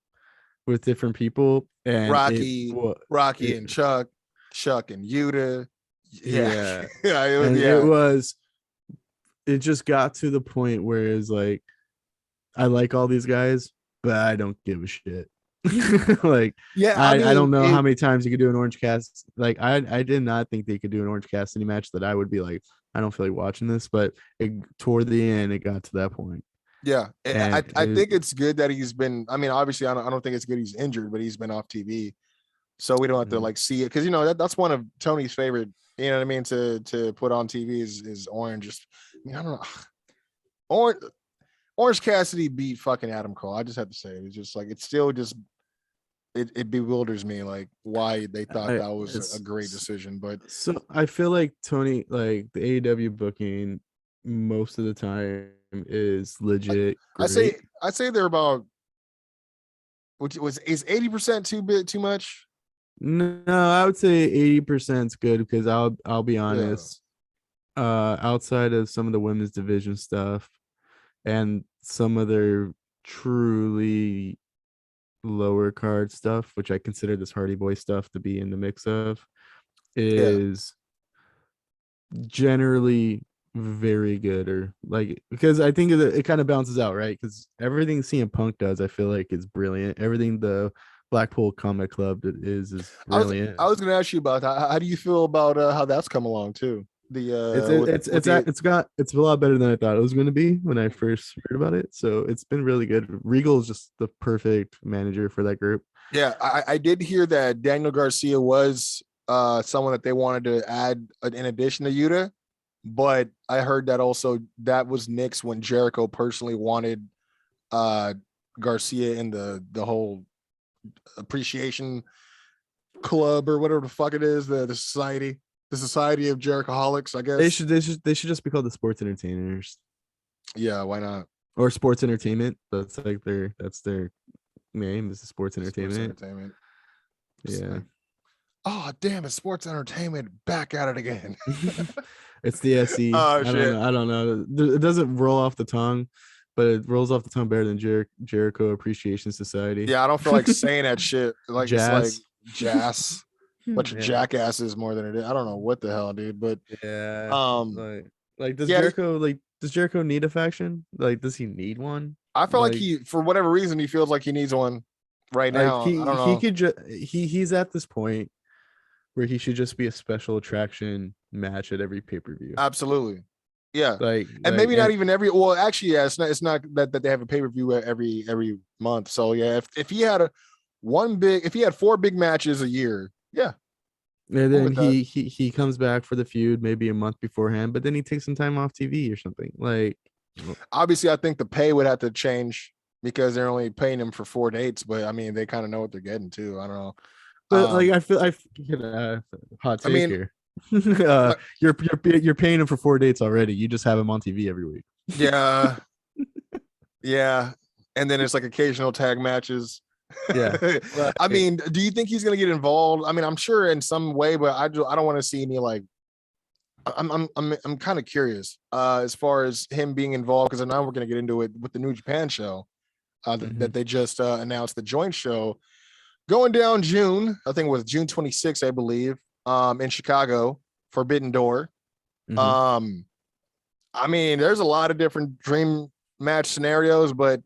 S2: with different people. And
S1: Rocky and Chuck and Yuta. Yeah.
S2: It just got to the point where it's like, I like all these guys, but I don't give a shit. Like, I don't know how many times you could do an Orange Cast. Like, I did not think they could do an Orange Cast any match that I would be like, I don't feel like watching this. But toward the end, it got to that point.
S1: Yeah,
S2: And
S1: I think it's good that he's been. I mean, obviously, I don't think it's good he's injured, but he's been off TV, so we don't have to like see it because that's one of Tony's favorite. You know what I mean? To put on TV is Orange. Just I don't know. Orange Cassidy beat fucking Adam Cole. I just have to say it's just like it's still just it bewilders me like why they thought that was a great decision. But
S2: so I feel like Tony, like the AEW booking, most of the time is legit.
S1: I say they're about. Which is 80% too much?
S2: No, I would say 80% is good because I'll be honest. Outside of some of the women's division stuff and some of their truly lower card stuff, which I consider this Hardy Boy stuff to be in the mix of, is generally very good, or like because I think it kind of balances out, right? Because everything CM Punk does, I feel like, is brilliant. Everything the Blackpool Comic Club is brilliant.
S1: I was going to ask you about that. How do you feel about how that's come along too?
S2: It's a lot better than I thought it was going to be when I first heard about it. So it's been really good. Regal is just the perfect manager for that group.
S1: Yeah, I did hear that Daniel Garcia was someone that they wanted to add in addition to Yuta, but I heard that also that was nixed when Jericho personally wanted Garcia in the whole appreciation club or whatever the fuck it is, the society of Jerichoholics, I guess.
S2: They should just be called the Sports Entertainers.
S1: Yeah, why not?
S2: Or Sports Entertainment. That's their name, is the Sports Entertainment. Yeah.
S1: Oh damn it, Sports Entertainment back at it again.
S2: It's the SE.
S1: Oh shit.
S2: I don't know. It doesn't roll off the tongue, but it rolls off the tongue better than Jericho Appreciation Society.
S1: Yeah, I don't feel like saying that shit. Like
S2: jazz.
S1: It's like jazz. Bunch of jackasses more than it is. I don't know what the hell, dude. But
S2: does Jericho need a faction? Like, does he need one?
S1: I feel like he, for whatever reason, he feels like he needs one right now. I don't know.
S2: He's at this point where he should just be a special attraction match at every pay-per-view.
S1: Absolutely. Yeah. Maybe not even every, well, actually, yeah, it's not that they have a pay-per-view every month. So yeah, if he had if he had 4 big matches a year, yeah.
S2: And then he comes back for the feud maybe a month beforehand, but then he takes some time off TV or something. Like,
S1: obviously, I think the pay would have to change because they're only paying him for 4 dates. But I mean, they kind of know what they're getting too. I don't know.
S2: But I feel hot take here. You're paying him for 4 dates already. You just have him on TV every week.
S1: Yeah, yeah, and then it's like occasional tag matches.
S2: Yeah.
S1: I mean, do you think he's gonna get involved? I mean, I'm sure in some way, but I don't want to see any like. I'm kind of curious as far as him being involved, because now we're gonna get into it with the New Japan show that they just announced, the joint show going down June. I think it was June 26th, I believe, in Chicago, Forbidden Door. I mean, there's a lot of different dream match scenarios, but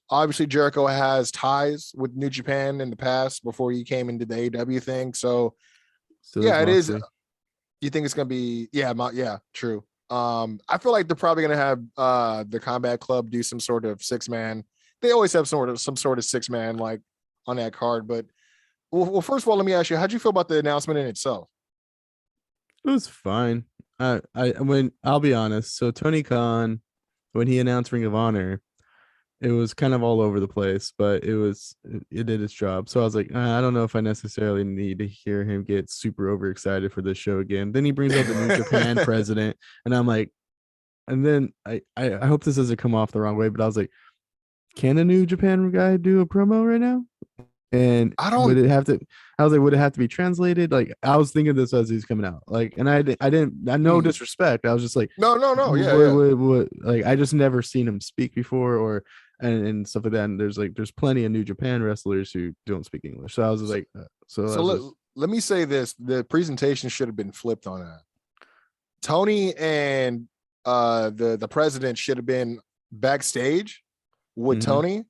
S1: obviously Jericho has ties with New Japan in the past before he came into the AEW thing. So yeah, it is. You think it's gonna be true. I feel like they're probably gonna have the Combat Club do some sort of 6-man. They always have some sort of 6-man like on that card. But well, first of all, let me ask you, how'd you feel about the announcement in itself?
S2: It was fine. I'll be honest. So Tony Khan, when he announced Ring of Honor, it was kind of all over the place, but it did its job. So I was like, I don't know if I necessarily need to hear him get super overexcited for this show again. Then he brings up the New Japan president, and I'm like, and then I hope this doesn't come off the wrong way, but I was like, can a New Japan guy do a promo right now? And would it have to be translated? Like, I was thinking this as he's coming out. Like, and I no disrespect. I was just like,
S1: no. Yeah.
S2: Like, I just never seen him speak before or stuff like that. And there's plenty of New Japan wrestlers who don't speak English. So I was like,
S1: let me say this: the presentation should have been flipped on that. Tony and the president should have been backstage with Tony.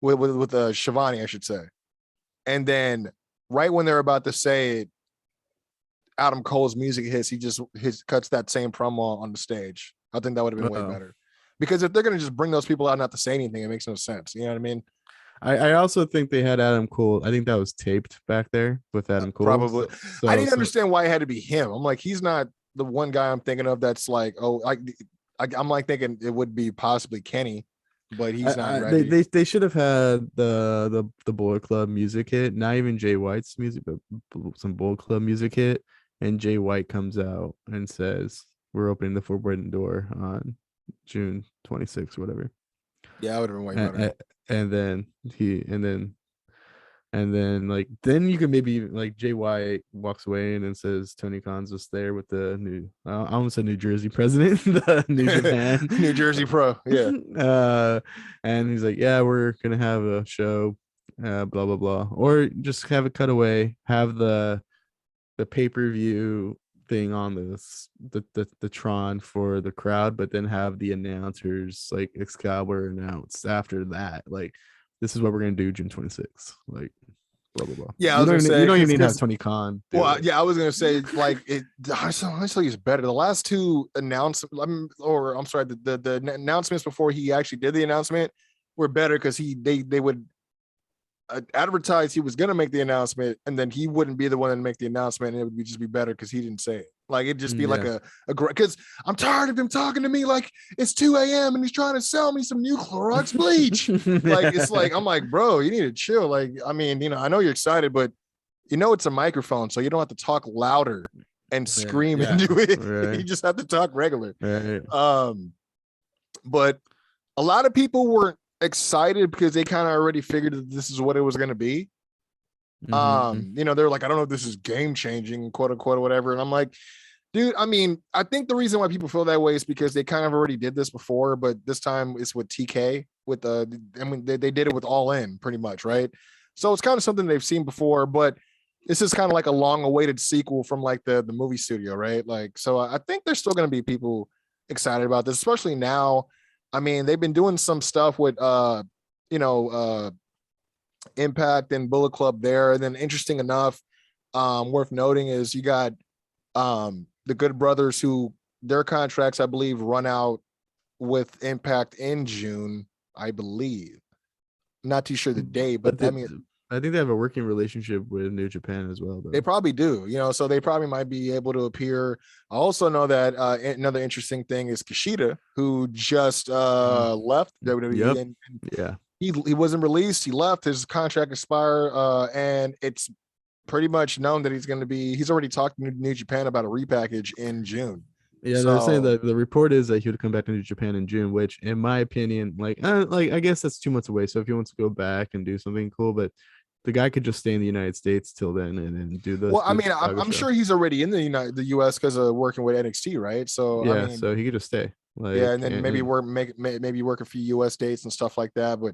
S1: With Shivani, I should say. And then right when they're about to say it, Adam Cole's music hits, he cuts that same promo on the stage. I think that would have been way better. because if they're gonna just bring those people out not to say anything, it makes no sense. You know what I mean?
S2: I also think they had Adam Cole. I think that was taped back there with Adam Cole.
S1: Probably. I didn't understand why it had to be him. I'm like, he's not the one guy I'm thinking of that's like, oh, I'm like thinking it would be possibly Kenny, but he's not ready.
S2: They should have had the Bullet Club music hit, not even Jay White's music, but some Bullet Club music hit, and Jay White comes out and says, "We're opening the Forbidden Door on June 26th, whatever."
S1: Yeah, I would have been way better.
S2: And then like then you can maybe like Jay White walks away and then says Tony Khan's just there with the new I almost said New Jersey president, the New Japan,
S1: New Jersey pro, yeah.
S2: And he's like, yeah, we're gonna have a show, blah blah blah, or just have a cutaway, have the pay-per-view thing on the Tron for the crowd, but then have the announcers like Excalibur announce after that, like, this is what we're gonna do June 26th, like blah blah blah.
S1: Yeah, you don't even
S2: need to have Tony Khan.
S1: Well, yeah, I was gonna say like it. Honestly, it's better. The last two announcements, the announcements before he actually did the announcement were better because they would advertise he was gonna make the announcement, and then he wouldn't be the one to make the announcement, and it would just be better because he didn't say it. Like it'd just be like a because I'm tired of him talking to me like it's 2 a.m. and he's trying to sell me some new Clorox bleach. Like it's like I'm like, bro, you need to chill. Like, I mean, I know you're excited, but it's a microphone, so you don't have to talk louder and scream into it. Right. You just have to talk regular.
S2: Right.
S1: But a lot of people weren't excited because they kind of already figured that this is what it was going to be. They're like, I don't know if this is game changing, quote unquote, or whatever. And I'm like, dude, I mean, I think the reason why people feel that way is because they kind of already did this before, but this time it's with TK they did it with All In pretty much, right? So it's kind of something they've seen before, but this is kind of like a long awaited sequel from like the movie studio, right? Like, so I think there's still going to be people excited about this, especially now. I mean, they've been doing some stuff with Impact and Bullet Club there. And then interesting enough, worth noting is you got the Good Brothers, who their contracts, I believe, run out with Impact in June, I believe. Not too sure the day, but I mean,
S2: I think they have a working relationship with New Japan as well, though.
S1: They probably do, so they probably might be able to appear. I also know that another interesting thing is Kushida, who just left WWE.
S2: Yep. And
S1: he wasn't released. He left. His contract expired, and it's pretty much known that he's already talked to New Japan about a repackage in June.
S2: Yeah, they're saying that the report is that he would come back to New Japan in June, which, in my opinion, I guess that's 2 months away. So if he wants to go back and do something cool, but the guy could just stay in the United States till then and do the.
S1: Well, I mean, I'm sure he's already in the U.S. because of working with NXT, right? So
S2: yeah,
S1: I mean,
S2: so he could just stay.
S1: And then maybe work a few U.S. dates and stuff like that. But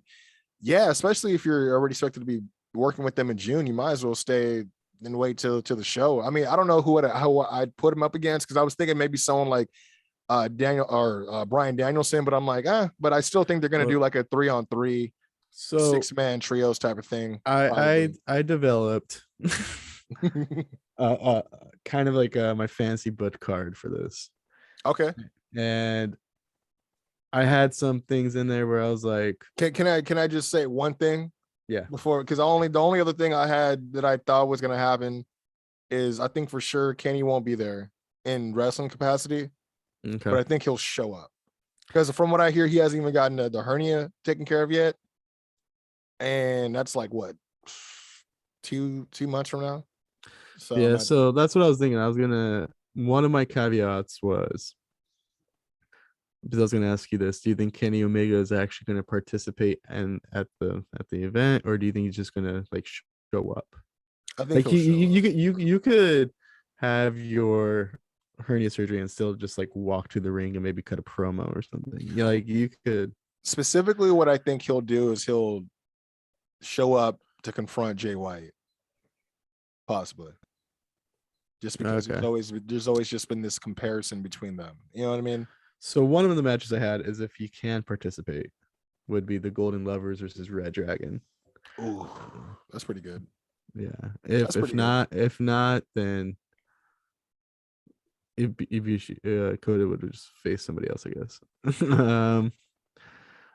S1: yeah, especially if you're already expected to be working with them in June, you might as well stay and wait till the show. I mean, I don't know how I'd put him up against, because I was thinking maybe someone like Daniel or Bryan Danielson, but I'm like, but I still think they're gonna do like a 3-on-3, 6-man trios type of thing.
S2: I developed kind of like my fancy book card for this.
S1: Okay.
S2: And I had some things in there where I was like,
S1: can I just say one thing?
S2: Yeah.
S1: Before, because the only other thing I had that I thought was gonna happen is I think for sure Kenny won't be there in wrestling capacity. Okay. But I think he'll show up, because from what I hear, he hasn't even gotten the hernia taken care of yet, and that's like what, 2 months from now. So
S2: yeah, so that's what I was thinking. One of my caveats was, because I was going to ask you this: do you think Kenny Omega is actually going to participate at the event, or do you think he's just going to like show up?
S1: I think
S2: like you could have your hernia surgery and still just like walk to the ring and maybe cut a promo or something. Like you could.
S1: Specifically, what I think he'll do is he'll show up to confront Jay White, possibly. Just because there's always just been this comparison between them. You know what I mean?
S2: So one of the matches I had is, if he can participate, would be the Golden Lovers versus Red Dragon.
S1: Ooh, that's pretty good.
S2: Yeah. If not, then Cody would have just faced somebody else, I guess.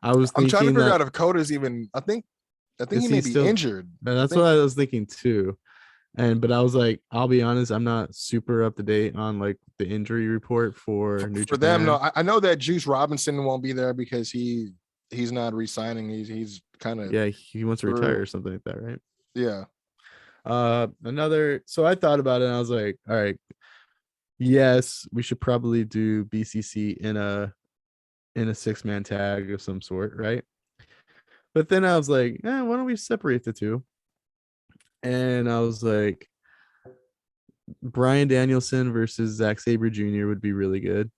S2: I was
S1: I'm trying to
S2: thinking
S1: figure
S2: that
S1: out if Coda's even. I think he
S2: is
S1: may
S2: he
S1: be
S2: still?
S1: injured.
S2: That's what I was thinking too. But I was like, I'll be honest, I'm not super up to date on like the injury report for New
S1: for them.
S2: Japan.
S1: No, I know that Juice Robinson won't be there because he's not re-signing. He's kind of
S2: he wants to retire or something like that, right?
S1: Yeah.
S2: So I thought about it and I was like, all right, yes, we should probably do BCC in a 6-man tag of some sort, right? But then I was like, why don't we separate the two? And I was like, Bryan Danielson versus Zack Sabre Jr. would be really good.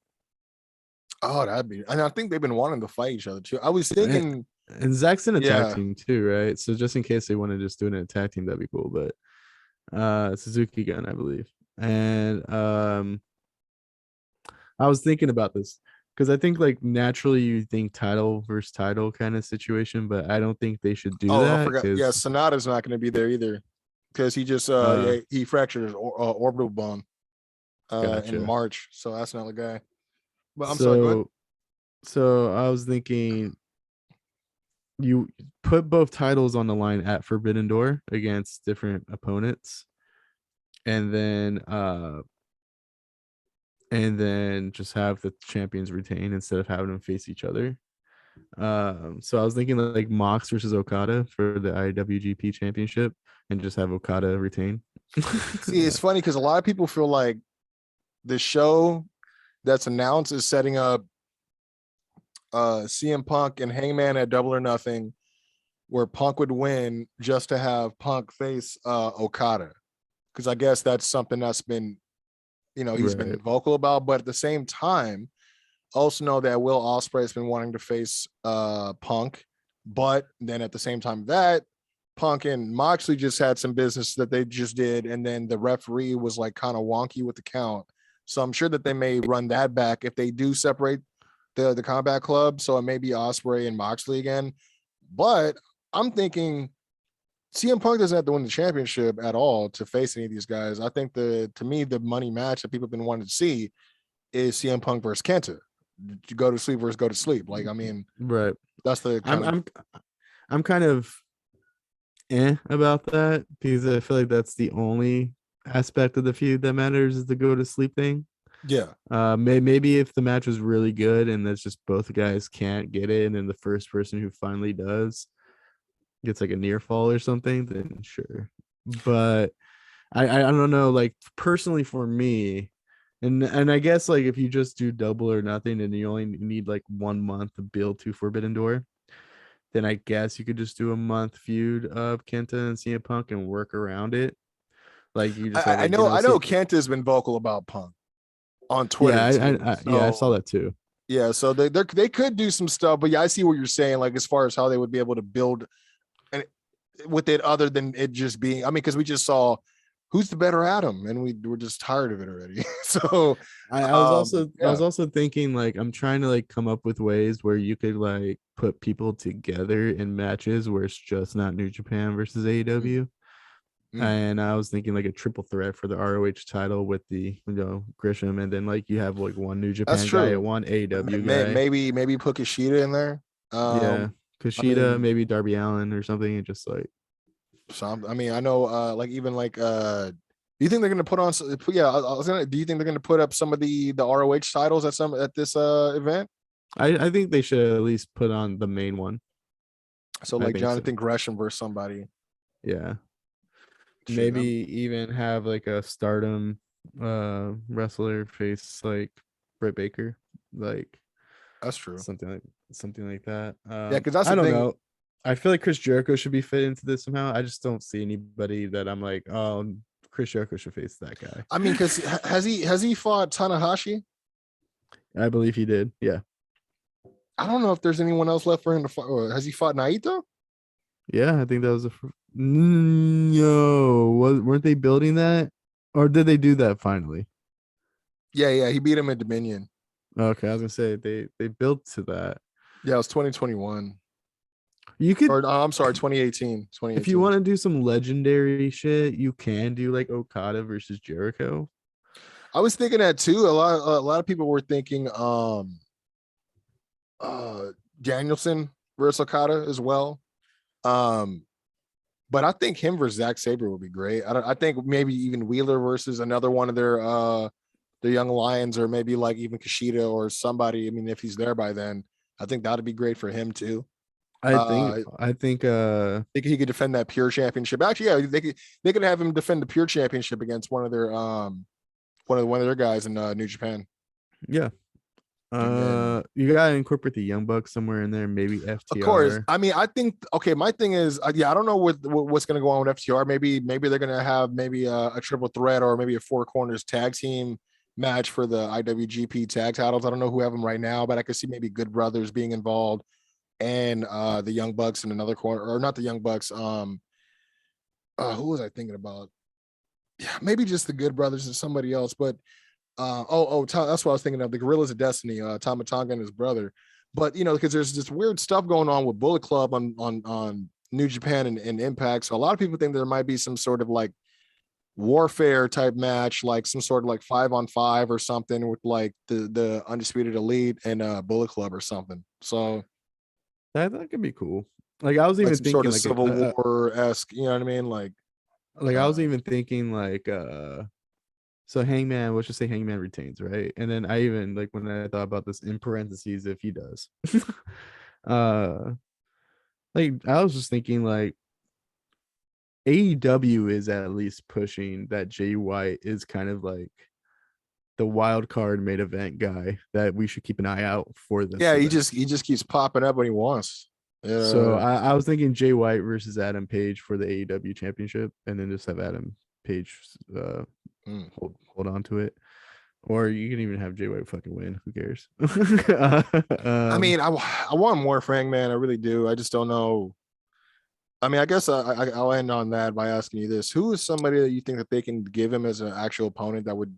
S1: Oh, that'd be. And I think they've been wanting to fight each other too. I was thinking,
S2: and Zack's in a tag team too, right? So just in case they want to just do it in a tag team, that'd be cool. But Suzuki Gun, I believe. And I was thinking about this because I think like naturally you think title versus title kind of situation, but I don't think they should do that.
S1: I forgot. Yeah, Sonata's not going to be there either because he just he fractured his orbital bone in March, so that's not the guy. But I'm sorry. Go ahead.
S2: So I was thinking you put both titles on the line at Forbidden Door against different opponents, and then just have the champions retain instead of having them face each other. So I was thinking like Mox versus Okada for the IWGP Championship, and just have Okada retain.
S1: See, it's funny because a lot of people feel like the show that's announced is setting up CM Punk and Hangman at Double or Nothing, where Punk would win just to have Punk face Okada, because I guess that's something that's been, he's been vocal about. But at the same time, also know that Will Ospreay has been wanting to face Punk, but then at the same time that Punk and Moxley just had some business that they just did, and then the referee was like kind of wonky with the count. So I'm sure that they may run that back if they do separate the Combat Club. So it may be Ospreay and Moxley again. But I'm thinking CM Punk doesn't have to win the championship at all to face any of these guys. I think to me, the money match that people have been wanting to see is CM Punk versus Kenta. You go to sleep versus go to sleep. Like, I mean,
S2: right.
S1: That's the
S2: I'm kind of about that because I feel like that's the only aspect of the feud that matters is the go to sleep thing.
S1: Yeah.
S2: Maybe if the match was really good and that's just both guys can't get it, and then the first person who finally does gets like a near fall or something, then sure. But I don't know, like personally for me, and I guess like if you just do Double or Nothing and you only need like 1 month to build to Forbidden Door, then I guess you could just do a month feud of Kenta and CM Punk and work around it. Like you just have, like,
S1: I know Kenta has been vocal about Punk on Twitter.
S2: Yeah, I saw that too.
S1: Yeah, so they could do some stuff, but yeah, I see what you're saying. Like as far as how they would be able to build and with it, other than it just being, I mean, because we just saw who's the better Adam, and we're just tired of it already. So
S2: I was also thinking like I'm trying to like come up with ways where you could like put people together in matches where it's just not New Japan versus AEW. And I was thinking like a triple threat for the ROH title with the Grisham, and then like you have like one New Japan guy and one AEW guy.
S1: Maybe put Kushida in there.
S2: Kushida, maybe Darby Allin or something, and just like.
S1: So I mean, I know like even like do you think they're gonna put on? Yeah, do you think they're gonna put up some of the ROH titles at this event?
S2: I think they should at least put on the main one.
S1: So like Jonathan Gresham versus somebody.
S2: Yeah. Maybe even have like a Stardom wrestler face like Britt Baker, like
S1: that's true.
S2: Something like that.
S1: Yeah, because that's
S2: I don't know. I feel like Chris Jericho should be fit into this somehow. I just don't see anybody that I'm like, oh, Chris Jericho should face that guy.
S1: I mean, because has he fought Tanahashi?
S2: I believe he did. Yeah.
S1: I don't know if there's anyone else left for him to fight. Has he fought Naito?
S2: Yeah, I think that was no. Weren't they building that, or did they do that finally?
S1: Yeah, he beat him at Dominion.
S2: Okay, I was gonna say they built to that.
S1: Yeah, it was 2021.
S2: You could,
S1: or I'm sorry, 2018.
S2: If you want to do some legendary shit, you can do like Okada versus Jericho.
S1: I was thinking that too. A lot of people were thinking Danielson versus Okada as well. But I think him versus Zack Sabre would be great. I think maybe even Wheeler versus another one of their young lions, or maybe like even Kushida or somebody. I mean, if he's there by then, I think that'd be great for him too.
S2: I think
S1: he could defend that pure championship. Actually, yeah, they could have him defend the pure championship against one of their guys in New Japan.
S2: Yeah. You gotta incorporate the Young Bucks somewhere in there, maybe FTR.
S1: Of course. I mean, I think my thing is, I don't know what's going to go on with FTR. Maybe they're going to have maybe a triple threat or maybe a four corners tag team match for the IWGP tag titles. I don't know who have them right now, but I could see maybe Good Brothers being involved and the Young Bucks in another corner, or not the Young Bucks. Who was I thinking about? Yeah, maybe just the Good Brothers and somebody else, but that's what I was thinking of, the Gorillas of Destiny, Tama Tonga and his brother. But because there's this weird stuff going on with Bullet Club on New Japan and Impact. So a lot of people think there might be some sort of like warfare type match, like some sort of like 5-on-5 or something with like the Undisputed Elite and Bullet Club or something. So
S2: that could be cool. Like I was even thinking
S1: sort of like Civil War-esque, you know what I mean? Like
S2: I was even thinking like so Hangman, let's just say Hangman retains, right? And then I even like when I thought about this in parentheses, if he does, like I was just thinking like AEW is at least pushing that Jay White is kind of like the wild card main event guy that we should keep an eye out for this.
S1: Yeah, event. he just keeps popping up when he wants.
S2: So I was thinking Jay White versus Adam Page for the AEW championship, and then just have Adam Page hold on to it, or you can even have Jay White fucking win. Who cares?
S1: I mean, I want more Frank, man. I really do. I just don't know. I mean, I guess I'll end on that by asking you this: who is somebody that you think that they can give him as an actual opponent that would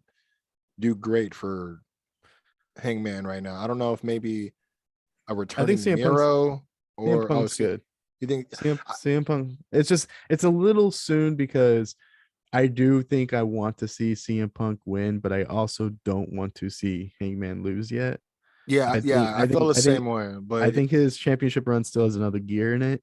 S1: do great for Hangman right now? I don't know if maybe a returning Miro or
S2: CM Punk's good.
S1: You think
S2: CM Punk? It's a little soon because I do think I want to see CM Punk win, but I also don't want to see Hangman lose yet.
S1: Yeah, I feel the same way. But
S2: I think his championship run still has another gear in it.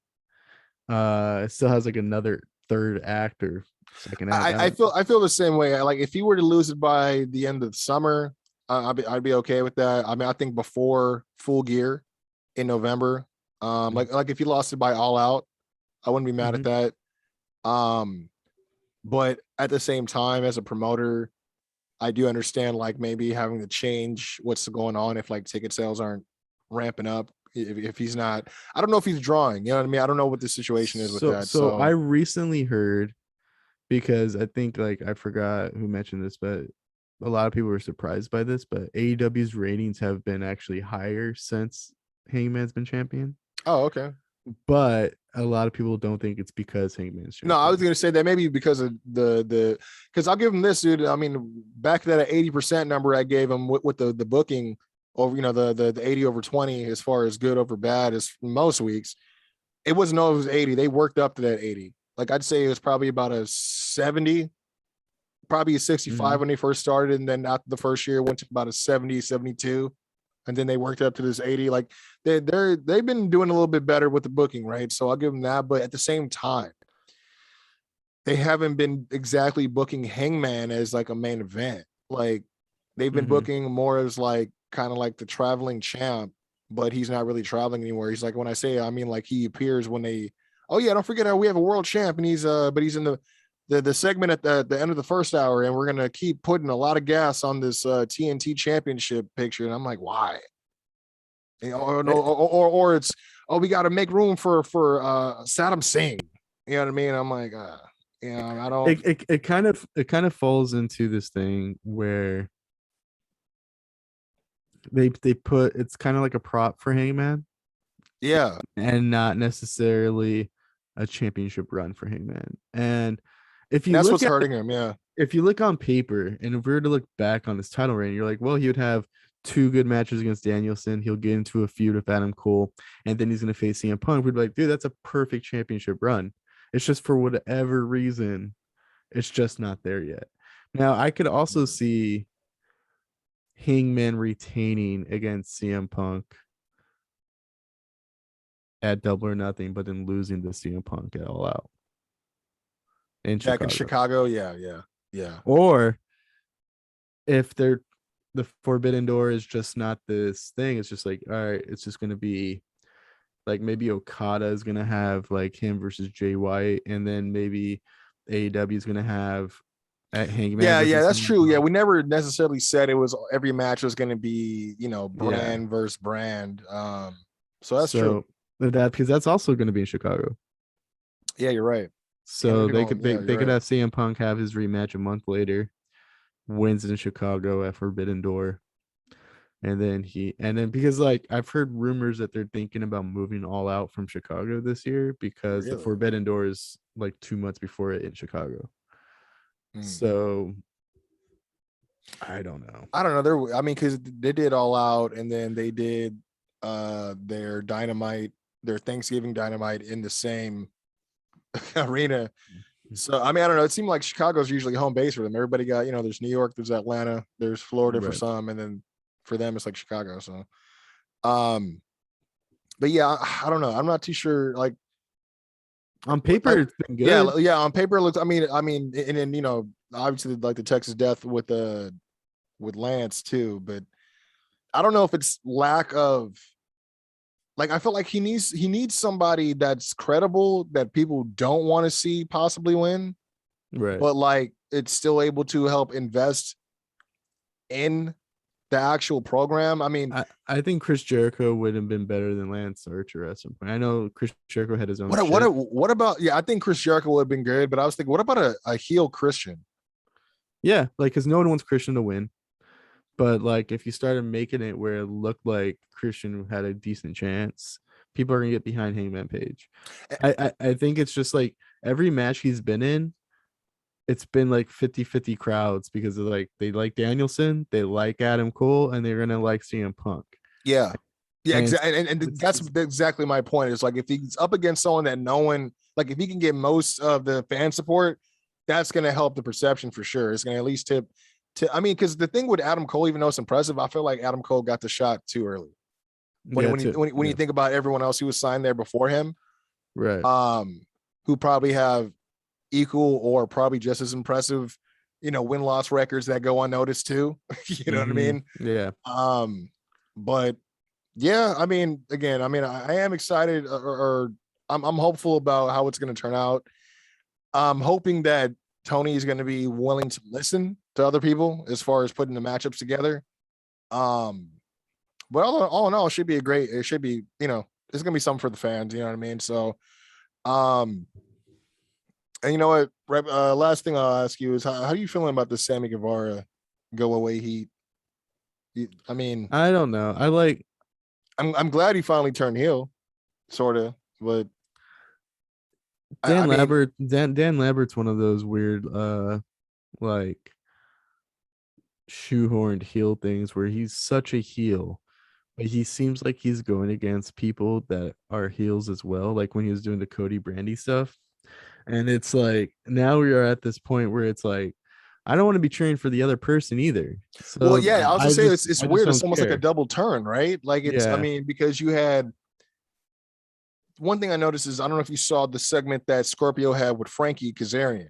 S2: It still has like another third act or second act.
S1: I feel the same way. Like if he were to lose it by the end of the summer, I'd be okay with that. I mean, I think before Full Gear in November, like if he lost it by All Out, I wouldn't be mad at that. But at the same time, as a promoter, I do understand like maybe having to change what's going on if like ticket sales aren't ramping up. If he's not, I don't know if he's drawing, you know what I mean? I don't know what the situation is with that.
S2: So I recently heard, because I think like I forgot who mentioned this, but a lot of people were surprised by this, but AEW's ratings have been actually higher since Hangman's been champion.
S1: Oh, okay.
S2: But a lot of people don't think it's because Hangman's champion.
S1: No, I was gonna say that maybe because of the because I'll give him this, dude. I mean, back to that 80% number I gave him with the booking over, the 80 over 20 as far as good over bad as most weeks. It wasn't always 80. They worked up to that 80. Like I'd say it was probably about a 70, probably a 65 when they first started, and then after the first year went to about a 70, 72. And then they worked up to this 80. Like they've been doing a little bit better with the booking, right? So I'll give them that. But at the same time, they haven't been exactly booking Hangman as like a main event. Like they've been booking more as like kind of like the traveling champ, but he's not really traveling anywhere. He's like, when I say, I mean like he appears when they, oh yeah, don't forget how we have a world champ, and he's but he's in the segment at the end of the first hour, and we're gonna keep putting a lot of gas on this TNT championship picture. And I'm like, why? Or it's, oh, we got to make room for Saddam Singh. You know what I mean? I'm like, I don't.
S2: It kind of falls into this thing where they put, it's kind of like a prop for Hangman.
S1: Yeah,
S2: and not necessarily a championship run for Hangman. And
S1: that's what's hurting him. Yeah.
S2: If you look on paper, and if we were to look back on his title reign, you're like, well, he would have 2 good matches against Danielson. He'll get into a feud with Adam Cole, and then he's going to face CM Punk. We'd be like, dude, that's a perfect championship run. It's just for whatever reason, it's just not there yet. Now, I could also see Hangman retaining against CM Punk at Double or Nothing, but then losing to CM Punk at All Out in
S1: Back
S2: Chicago.
S1: in Chicago, yeah.
S2: Or if they're the Forbidden Door is just not this thing, it's just like, all right, it's just gonna be like maybe Okada is gonna have like him versus Jay White, and then maybe AEW is gonna have at Hangman.
S1: Yeah, that's true. Yeah, we never necessarily said it was every match was going to be, brand versus brand. So that's true.
S2: That because that's also going to be in Chicago.
S1: Yeah, you're right.
S2: So they could have CM Punk have his rematch a month later, wins in Chicago at Forbidden Door, and then because like I've heard rumors that they're thinking about moving All Out from Chicago this year because the Forbidden Door is like 2 months before it in Chicago. So I don't know.
S1: Because they did All Out, and then they did their Thanksgiving Dynamite in the same arena. So I don't know. It seemed like Chicago's usually home base for them. Everybody got, there's New York, there's Atlanta, there's Florida for some, and then for them it's like Chicago. So but yeah, I don't know. I'm not too sure. Like
S2: on paper, it's been good.
S1: Yeah. On paper, it looks. I mean, and then obviously like the Texas Death with Lance too, but I don't know if it's lack of. Like I feel like he needs somebody that's credible that people don't want to see possibly win,
S2: right?
S1: But like it's still able to help invest in the actual program. I mean,
S2: I think Chris Jericho would have been better than Lance Archer at some point. I know Chris Jericho had his own.
S1: What about? Yeah, I think Chris Jericho would have been good, but I was thinking, what about a heel Christian?
S2: Yeah, like because no one wants Christian to win, but like if you started making it where it looked like Christian had a decent chance, people are gonna get behind Hangman Page. I think it's just like every match he's been in, it's been like 50-50 crowds because of like they like Danielson, they like Adam Cole, and they're gonna like CM Punk.
S1: Yeah, exactly. And that's exactly my point. It's like if he's up against someone that no one like, if he can get most of the fan support, that's gonna help the perception for sure. It's gonna at least tip. Because the thing with Adam Cole, even though it's impressive, I feel like Adam Cole got the shot too early. When you think about everyone else who was signed there before him,
S2: right?
S1: Who probably have equal or probably just as impressive, win-loss records that go unnoticed too. You know what I mean?
S2: Yeah.
S1: But yeah, again, I am excited, or I'm hopeful about how it's going to turn out. I'm hoping that Tony is going to be willing to listen to other people as far as putting the matchups together. But all in all, it should be it's going to be something for the fans, you know what I mean? So, and you know what? Last thing I'll ask you is how are you feeling about the Sammy Guevara go away heat?
S2: I don't know.
S1: I'm glad he finally turned heel, sort of, but
S2: Dan Lambert's one of those weird like shoehorned heel things where he's such a heel, but he seems like he's going against people that are heels as well, like when he was doing the Cody Brandy stuff. And it's like now we are at this point where it's like I don't want to be cheering for the other person either. So
S1: well, yeah, I was gonna say it's weird. It's almost
S2: care.
S1: like a double turn, right? Like it's because you had one thing I noticed is I don't know if you saw the segment that Scorpio had with Frankie Kazarian.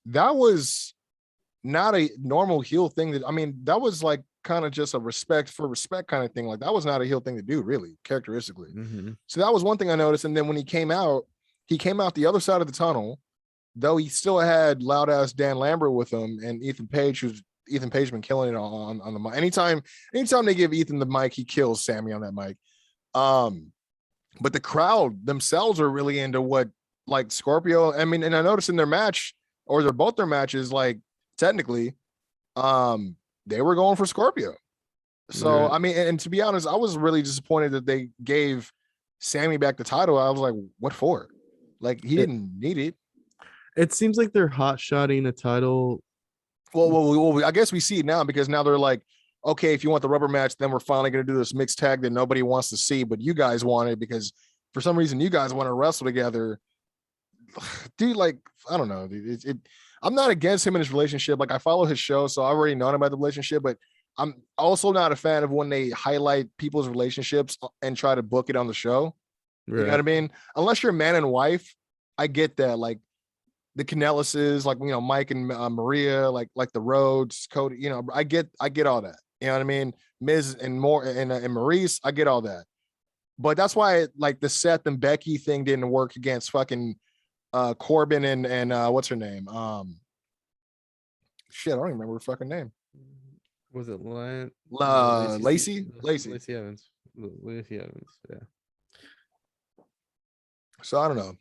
S1: That was not a normal heel thing. That was like kind of just a respect kind of thing. Like that was not a heel thing to do, really, characteristically. So that was one thing I noticed. And then when he came out the other side of the tunnel, though he still had loud ass Dan Lambert with him and Ethan Page, who's Ethan Page been killing it on the mic. Anytime they give Ethan the mic, he kills Sammy on that mic. But the crowd themselves are really into what like Scorpio. And I noticed in their match, or they're both their matches, like technically, they were going for Scorpio. So and to be honest, I was really disappointed that they gave Sammy back the title. I was like, what for? Like he didn't need it.
S2: It seems like they're hot-shotting a title.
S1: Well, I guess we see it now because now they're like, okay, if you want the rubber match, then we're finally going to do this mixed tag that nobody wants to see, but you guys want it because for some reason you guys want to wrestle together. dude, like, I don't know, dude. I'm not against him in his relationship. Like, I follow his show, so I already known about the relationship, but I'm also not a fan of when they highlight people's relationships and try to book it on the show. You know what I mean? Unless you're man and wife, I get that. Like the Canellises, like, you know, Mike and Maria, like the Rhodes, Cody, you know, I get all that. You know what I mean? Miz and more and Maurice, I get all that. But that's why like the Seth and Becky thing didn't work against fucking Corbin and what's her name? Shit, I don't even remember her fucking name.
S2: Was it
S1: Lacey?
S2: Lacey Evans. Lacey Evans, yeah.
S1: So I don't know.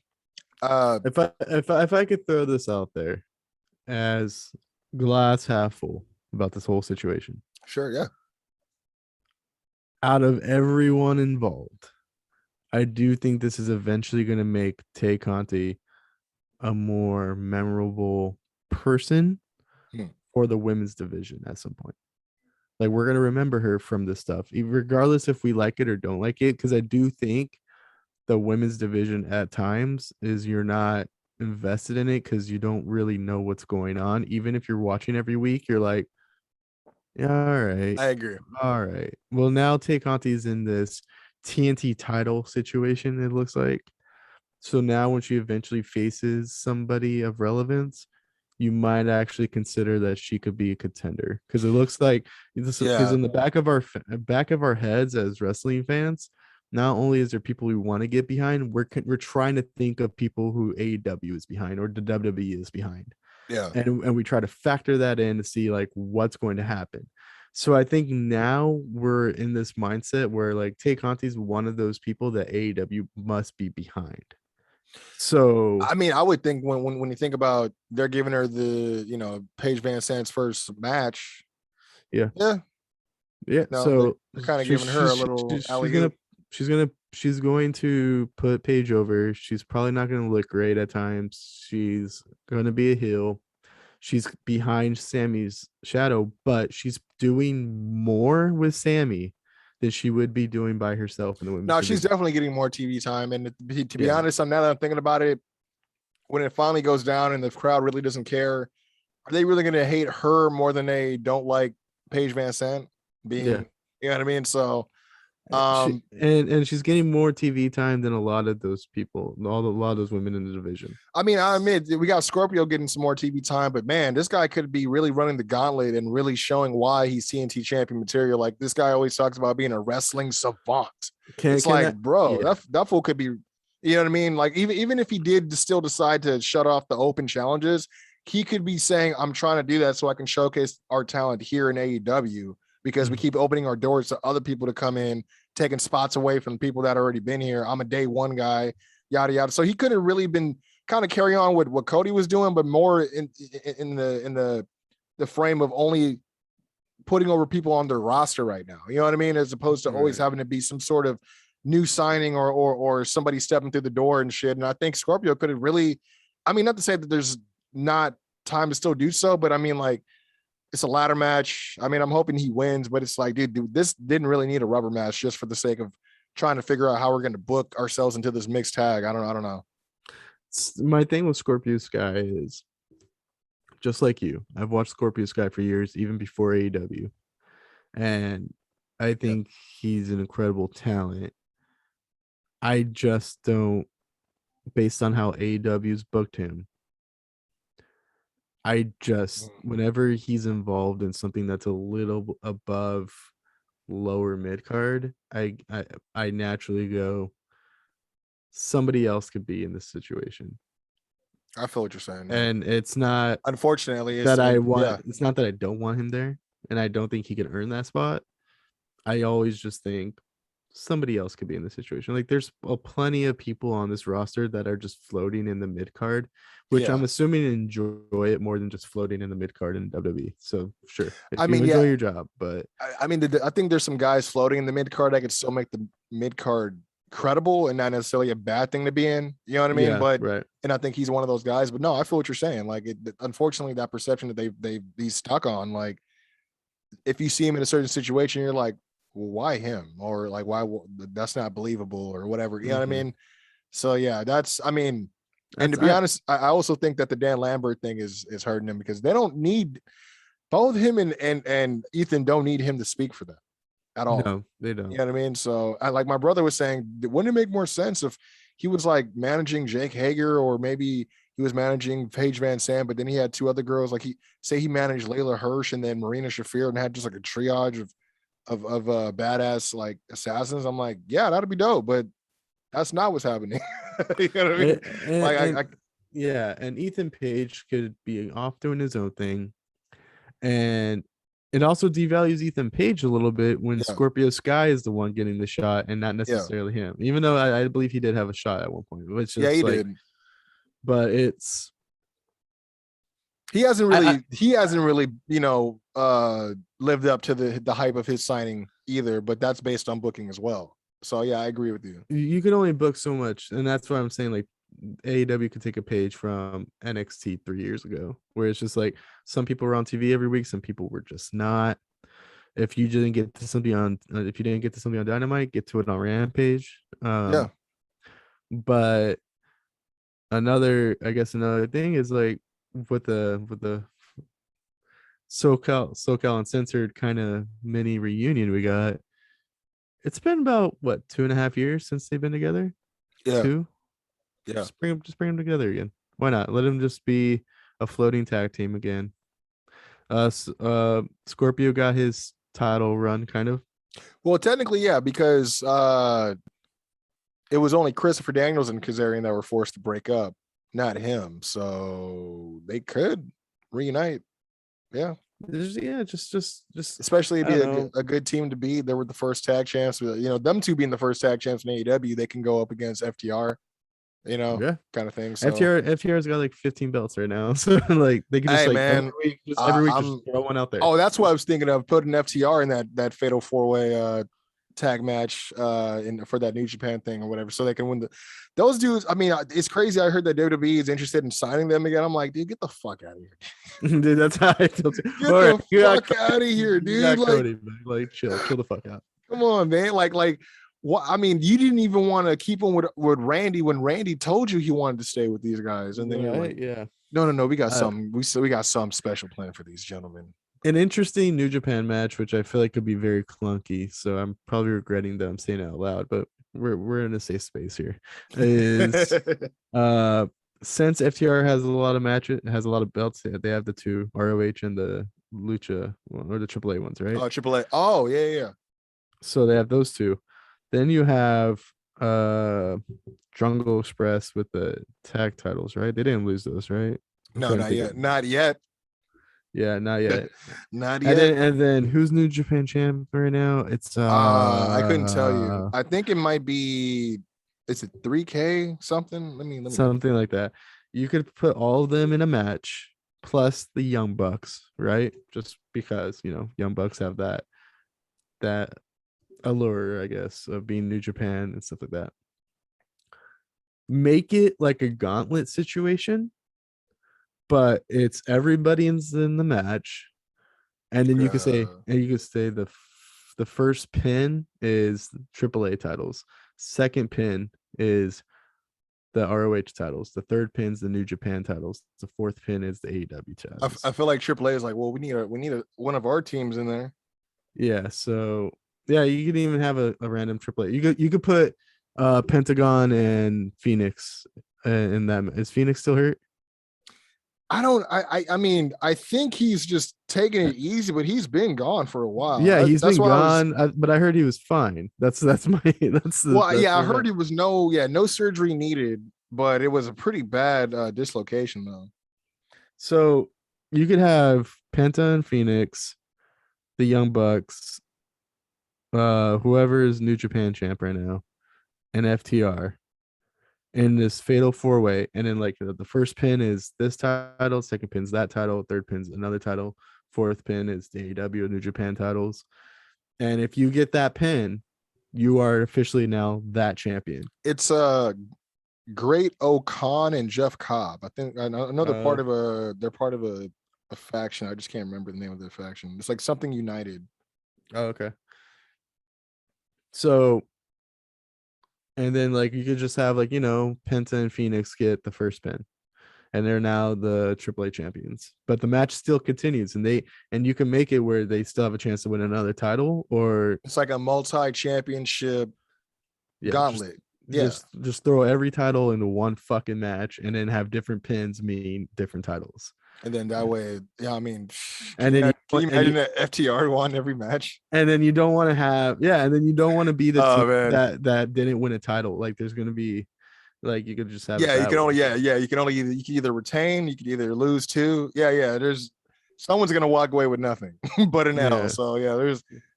S2: If I could throw this out there as glass half full about this whole situation.
S1: Sure, yeah.
S2: Out of everyone involved, I do think this is eventually going to make Tay Conti a more memorable person for the women's division at some point. Like, we're going to remember her from this stuff, regardless if we like it or don't like it, because I do think the women's division at times is you're not invested in it because you don't really know what's going on. Even if you're watching every week, you're like, yeah, all right.
S1: I agree.
S2: All right. Well, now Tay Conti's in this TNT title situation, it looks like. So now when she eventually faces somebody of relevance, you might actually consider that she could be a contender, because it looks like this, because in the back of our heads as wrestling fans, not only is there people we want to get behind, we're trying to think of people who AEW is behind or the WWE is behind.
S1: Yeah.
S2: And we try to factor that in to see like what's going to happen. So I think now we're in this mindset where like Tay Conti's one of those people that AEW must be behind. So
S1: I mean, I would think when you think about they're giving her the, you know, Paige Van Zandt's first match.
S2: Yeah.
S1: No,
S2: so
S1: they're kind of giving her a little
S2: she's going to put Paige over. She's probably not going to look great at times. She's going to be a heel. She's behind Sammy's shadow, but she's doing more with Sammy than she would be doing by herself in the women's division.
S1: She's definitely getting more TV time. And to be honest, now that I'm thinking about it, when it finally goes down and the crowd really doesn't care, are they really going to hate her more than they don't like Paige Van Zandt being, you know what I mean? So,
S2: and she's getting more TV time than a lot of those people, a lot of those women in the division.
S1: I mean, I admit we got Scorpio getting some more TV time, but man, this guy could be really running the gauntlet and really showing why he's TNT champion material. Like, this guy always talks about being a wrestling savant. That fool could be, you know what I mean? Like, even if he did still decide to shut off the open challenges, he could be saying, I'm trying to do that so I can showcase our talent here in AEW, because we keep opening our doors to other people to come in, taking spots away from people that already been here. I'm a day one guy, yada, yada. So he could have really been kind of carry on with what Cody was doing, but more in the frame of only putting over people on their roster right now. You know what I mean? As opposed to always having to be some sort of new signing or somebody stepping through the door and shit. And I think Scorpio could have really, I mean, not to say that there's not time to still do so, but I mean, like, it's a ladder match. I mean, I'm hoping he wins, but it's like, dude, this didn't really need a rubber match just for the sake of trying to figure out how we're going to book ourselves into this mixed tag. I don't know.
S2: My thing with Scorpio Sky is, just like you, I've watched Scorpio Sky for years, even before AEW. And I think he's an incredible talent. I just don't, based on how AEW's booked him, whenever he's involved in something that's a little above lower mid card, I naturally go, somebody else could be in this situation.
S1: I feel what you're saying.
S2: And it's not,
S1: unfortunately,
S2: it's not that I don't want him there, and I don't think he can earn that spot. I always just think somebody else could be in the situation. Like, there's plenty of people on this roster that are just floating in the mid card, which I'm assuming enjoy it more than just floating in the mid card in WWE. So sure, enjoy your job, but
S1: I mean, I think there's some guys floating in the mid card that could still make the mid card credible and not necessarily a bad thing to be in. You know what I mean? And I think he's one of those guys. But no, I feel what you're saying. Like, unfortunately, that perception that he's stuck on. Like, if you see him in a certain situation, you're like, well, why him? Or like, why? That's not believable or whatever. You know what I mean? So yeah, I mean, And to be honest, I also think that the Dan Lambert thing is hurting him because they don't need both him and Ethan don't need him to speak for them at all.
S2: No, they don't.
S1: You know what I mean? So like my brother was saying, wouldn't it make more sense if he was like managing Jake Hager or maybe he was managing Paige Van Zandt, but then he had two other girls. Like he managed Layla Hirsch and then Marina Shafir and had just like a triage of badass like assassins. I'm like, yeah, that'd be dope, but that's not what's happening. You know what I mean?
S2: And Ethan Page could be off doing his own thing. And it also devalues Ethan Page a little bit when Scorpio Sky is the one getting the shot and not necessarily him. Even though I believe he did have a shot at one point. Which is
S1: he did.
S2: But
S1: he hasn't really, lived up to the hype of his signing either, but that's based on booking as well. So yeah, I agree with you.
S2: You can only book so much, and that's why I'm saying like AEW could take a page from NXT 3 years ago, where it's just like some people were on TV every week, some people were just not. If you didn't get to something on Dynamite, get to it on Rampage. But another thing is like with the SoCal Uncensored kind of mini reunion we got. It's been about 2.5 years since they've been together.
S1: Yeah.
S2: 2. Yeah. Just bring them together again. Why not? Let them just be a floating tag team again. Scorpio got his title run kind of.
S1: Well, technically, yeah, because it was only Christopher Daniels and Kazarian that were forced to break up, not him. So they could reunite. Yeah.
S2: Just
S1: especially it'd be a good team to be. They were the first tag champs. Them two being the first tag champs in AEW, they can go up against FTR, kind of thing. So
S2: FTR's got like 15 belts right now, so like they can just every week just throw one out there.
S1: Oh, that's what I was thinking of, putting FTR in that fatal 4-way tag match for that New Japan thing or whatever, so they can win those dudes. I mean, it's crazy. I heard that WWE is interested in signing them again. I'm like, dude, get the fuck out of here.
S2: Dude, that's how I feel too.
S1: Get the fuck out of here, dude.
S2: Like chill the fuck out.
S1: Come on, man. Like what? I mean, you didn't even want to keep him with Randy when Randy told you he wanted to stay with these guys, and then you're like, no, we got something. We got some special plan for these gentlemen.
S2: An interesting New Japan match, which I feel like could be very clunky, so I'm probably regretting that I'm saying it out loud, but we're in a safe space here. Is since FTR has a lot of matches, has a lot of belts, they have the two ROH and the Lucha or the AAA ones, right?
S1: Oh, AAA. Oh, yeah.
S2: So they have those two. Then you have Jungle Express with the tag titles, right? They didn't lose those, right?
S1: No, not yet. Not yet.
S2: Yeah, not yet.
S1: Not yet.
S2: And then who's New Japan champ right now? It's
S1: I couldn't tell you. I think it might be, is it 3K something? Let me
S2: something like that. You could put all of them in a match plus the Young Bucks, right? Just because, Young Bucks have that allure, I guess, of being New Japan and stuff like that. Make it like a gauntlet situation, but it's everybody in the match, and then you could say the first pin is AAA titles, second pin is the ROH titles, the third pin is the New Japan titles, the fourth pin is the AEW titles.
S1: I feel like AAA is like, well, we need one of our teams in there.
S2: Yeah, so yeah, you could even have a random AAA. You could put Pentagon and Phoenix in them. Is Phoenix still hurt?
S1: I mean, I think he's just taking it easy, but he's been gone for a while.
S2: Yeah, he's been gone, but I heard he was fine. I
S1: heard he was no surgery needed, but it was a pretty bad dislocation though.
S2: So you could have Penta and Phoenix, the Young Bucks, whoever is New Japan champ right now, and FTR in this fatal 4-way, and then like the first pin is this title, second pin's that title, third pin's another title, fourth pin is the AEW New Japan titles, and if you get that pin, you are officially now that champion.
S1: It's Great O'Khan and Jeff Cobb. I think another part of they're part of a faction. I just can't remember the name of the faction. It's like something United.
S2: Oh, okay. So And then like you could just have like, Penta and Phoenix get the first pin. And they're now the AAA champions. But the match still continues, and you can make it where they still have a chance to win another title, or
S1: it's like a multi-championship gauntlet.
S2: Just throw every title into one fucking match, and then have different pins mean different titles.
S1: And then that way, I mean,
S2: can you
S1: imagine that FTR won every match?
S2: And then you don't want to have, and then you don't want to be the team that didn't win a title. Like there's going to be, like you could just have,
S1: you can either retain, you can either lose too. There's someone's going to walk away with nothing but an L. So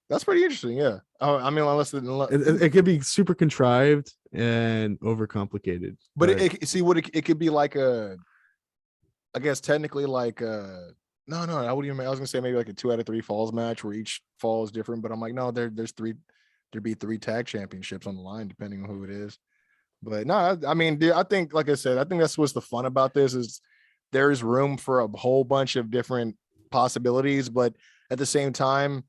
S1: that's pretty interesting. Yeah, I mean, unless
S2: it could be super contrived and overcomplicated,
S1: but it could be like I guess technically like no, I wouldn't even. I was gonna say maybe like a 2 out of 3 falls match where each fall is different, but I'm like, no, there'd be 3 tag championships on the line depending on who it is. But no, I mean, I think, like I said, I think that's what's the fun about this is there's room for a whole bunch of different possibilities, but at the same time,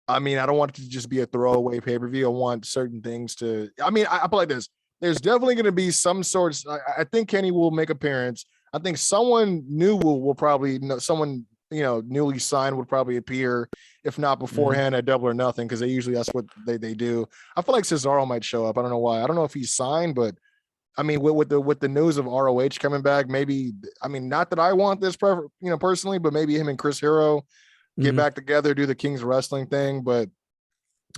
S1: I mean, I don't want it to just be a throwaway pay-per-view. I want certain things to. I mean, I put like this. There's definitely going to be some sorts. I think Kenny will make appearance. I think someone new will probably someone newly signed would probably appear, if not beforehand at Double or Nothing, because that's what they do. I feel like Cesaro might show up. I don't know why. I don't know if he's signed, but I mean, with the news of ROH coming back, maybe. I mean, not that I want this, personally, but maybe him and Chris Hero get back together, do the King's Wrestling thing. But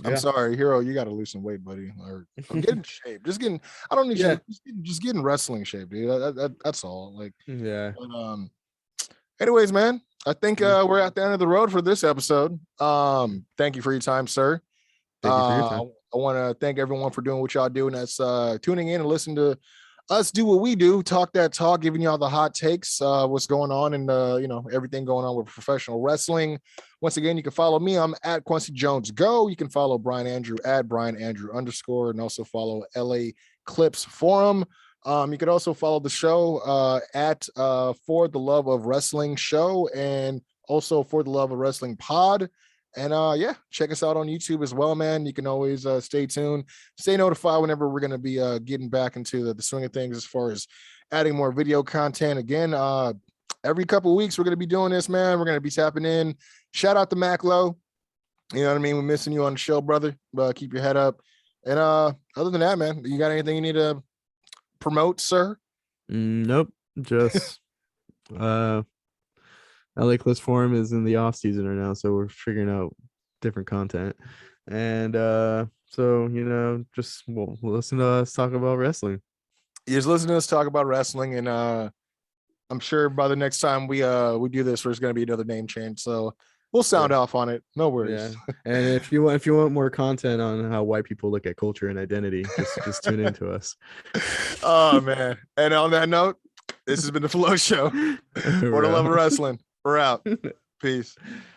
S1: I'm sorry, Hero, you got to lose some weight, buddy, or get in shape. I don't need shape. Just get in wrestling shape, dude. That's all. Like, But, anyways, man, I think we're at the end of the road for this episode. Thank you for your time, sir.
S2: Thank you for your time.
S1: I want to thank everyone for doing what y'all do, and that's tuning in and listening to us do what we do, talk that talk, giving y'all the hot takes, what's going on, and everything going on with professional wrestling. Once again, you can follow me. I'm at Quincy Jones Go. You can follow Brian Andrew at Brian Andrew _, and also follow LA Clips Forum. You can also follow the show at For the Love of Wrestling Show, and also For the Love of Wrestling Pod. And check us out on YouTube as well, man. You can always stay tuned, stay notified whenever we're going to be getting back into the swing of things as far as adding more video content. Again, every couple of weeks we're going to be doing this, man. We're going to be tapping in. Shout out to Mac Low. You know what I mean? We're missing you on the show, brother. But keep your head up. And other than that, man, you got anything you need to promote, sir?
S2: Nope. Just LA Clips Forum is in the off season right now, so we're figuring out different content. And so just we'll listen to us talk about wrestling.
S1: You just listen to us talk about wrestling, and I'm sure by the next time we do this, there's going to be another name change. So we'll sound off on it. No worries.
S2: Yeah. And if you want more content on how white people look at culture and identity, just tune into us.
S1: Oh man! And on that note, this has been the Flow Show. For the Love of Wrestling. We're out. Peace.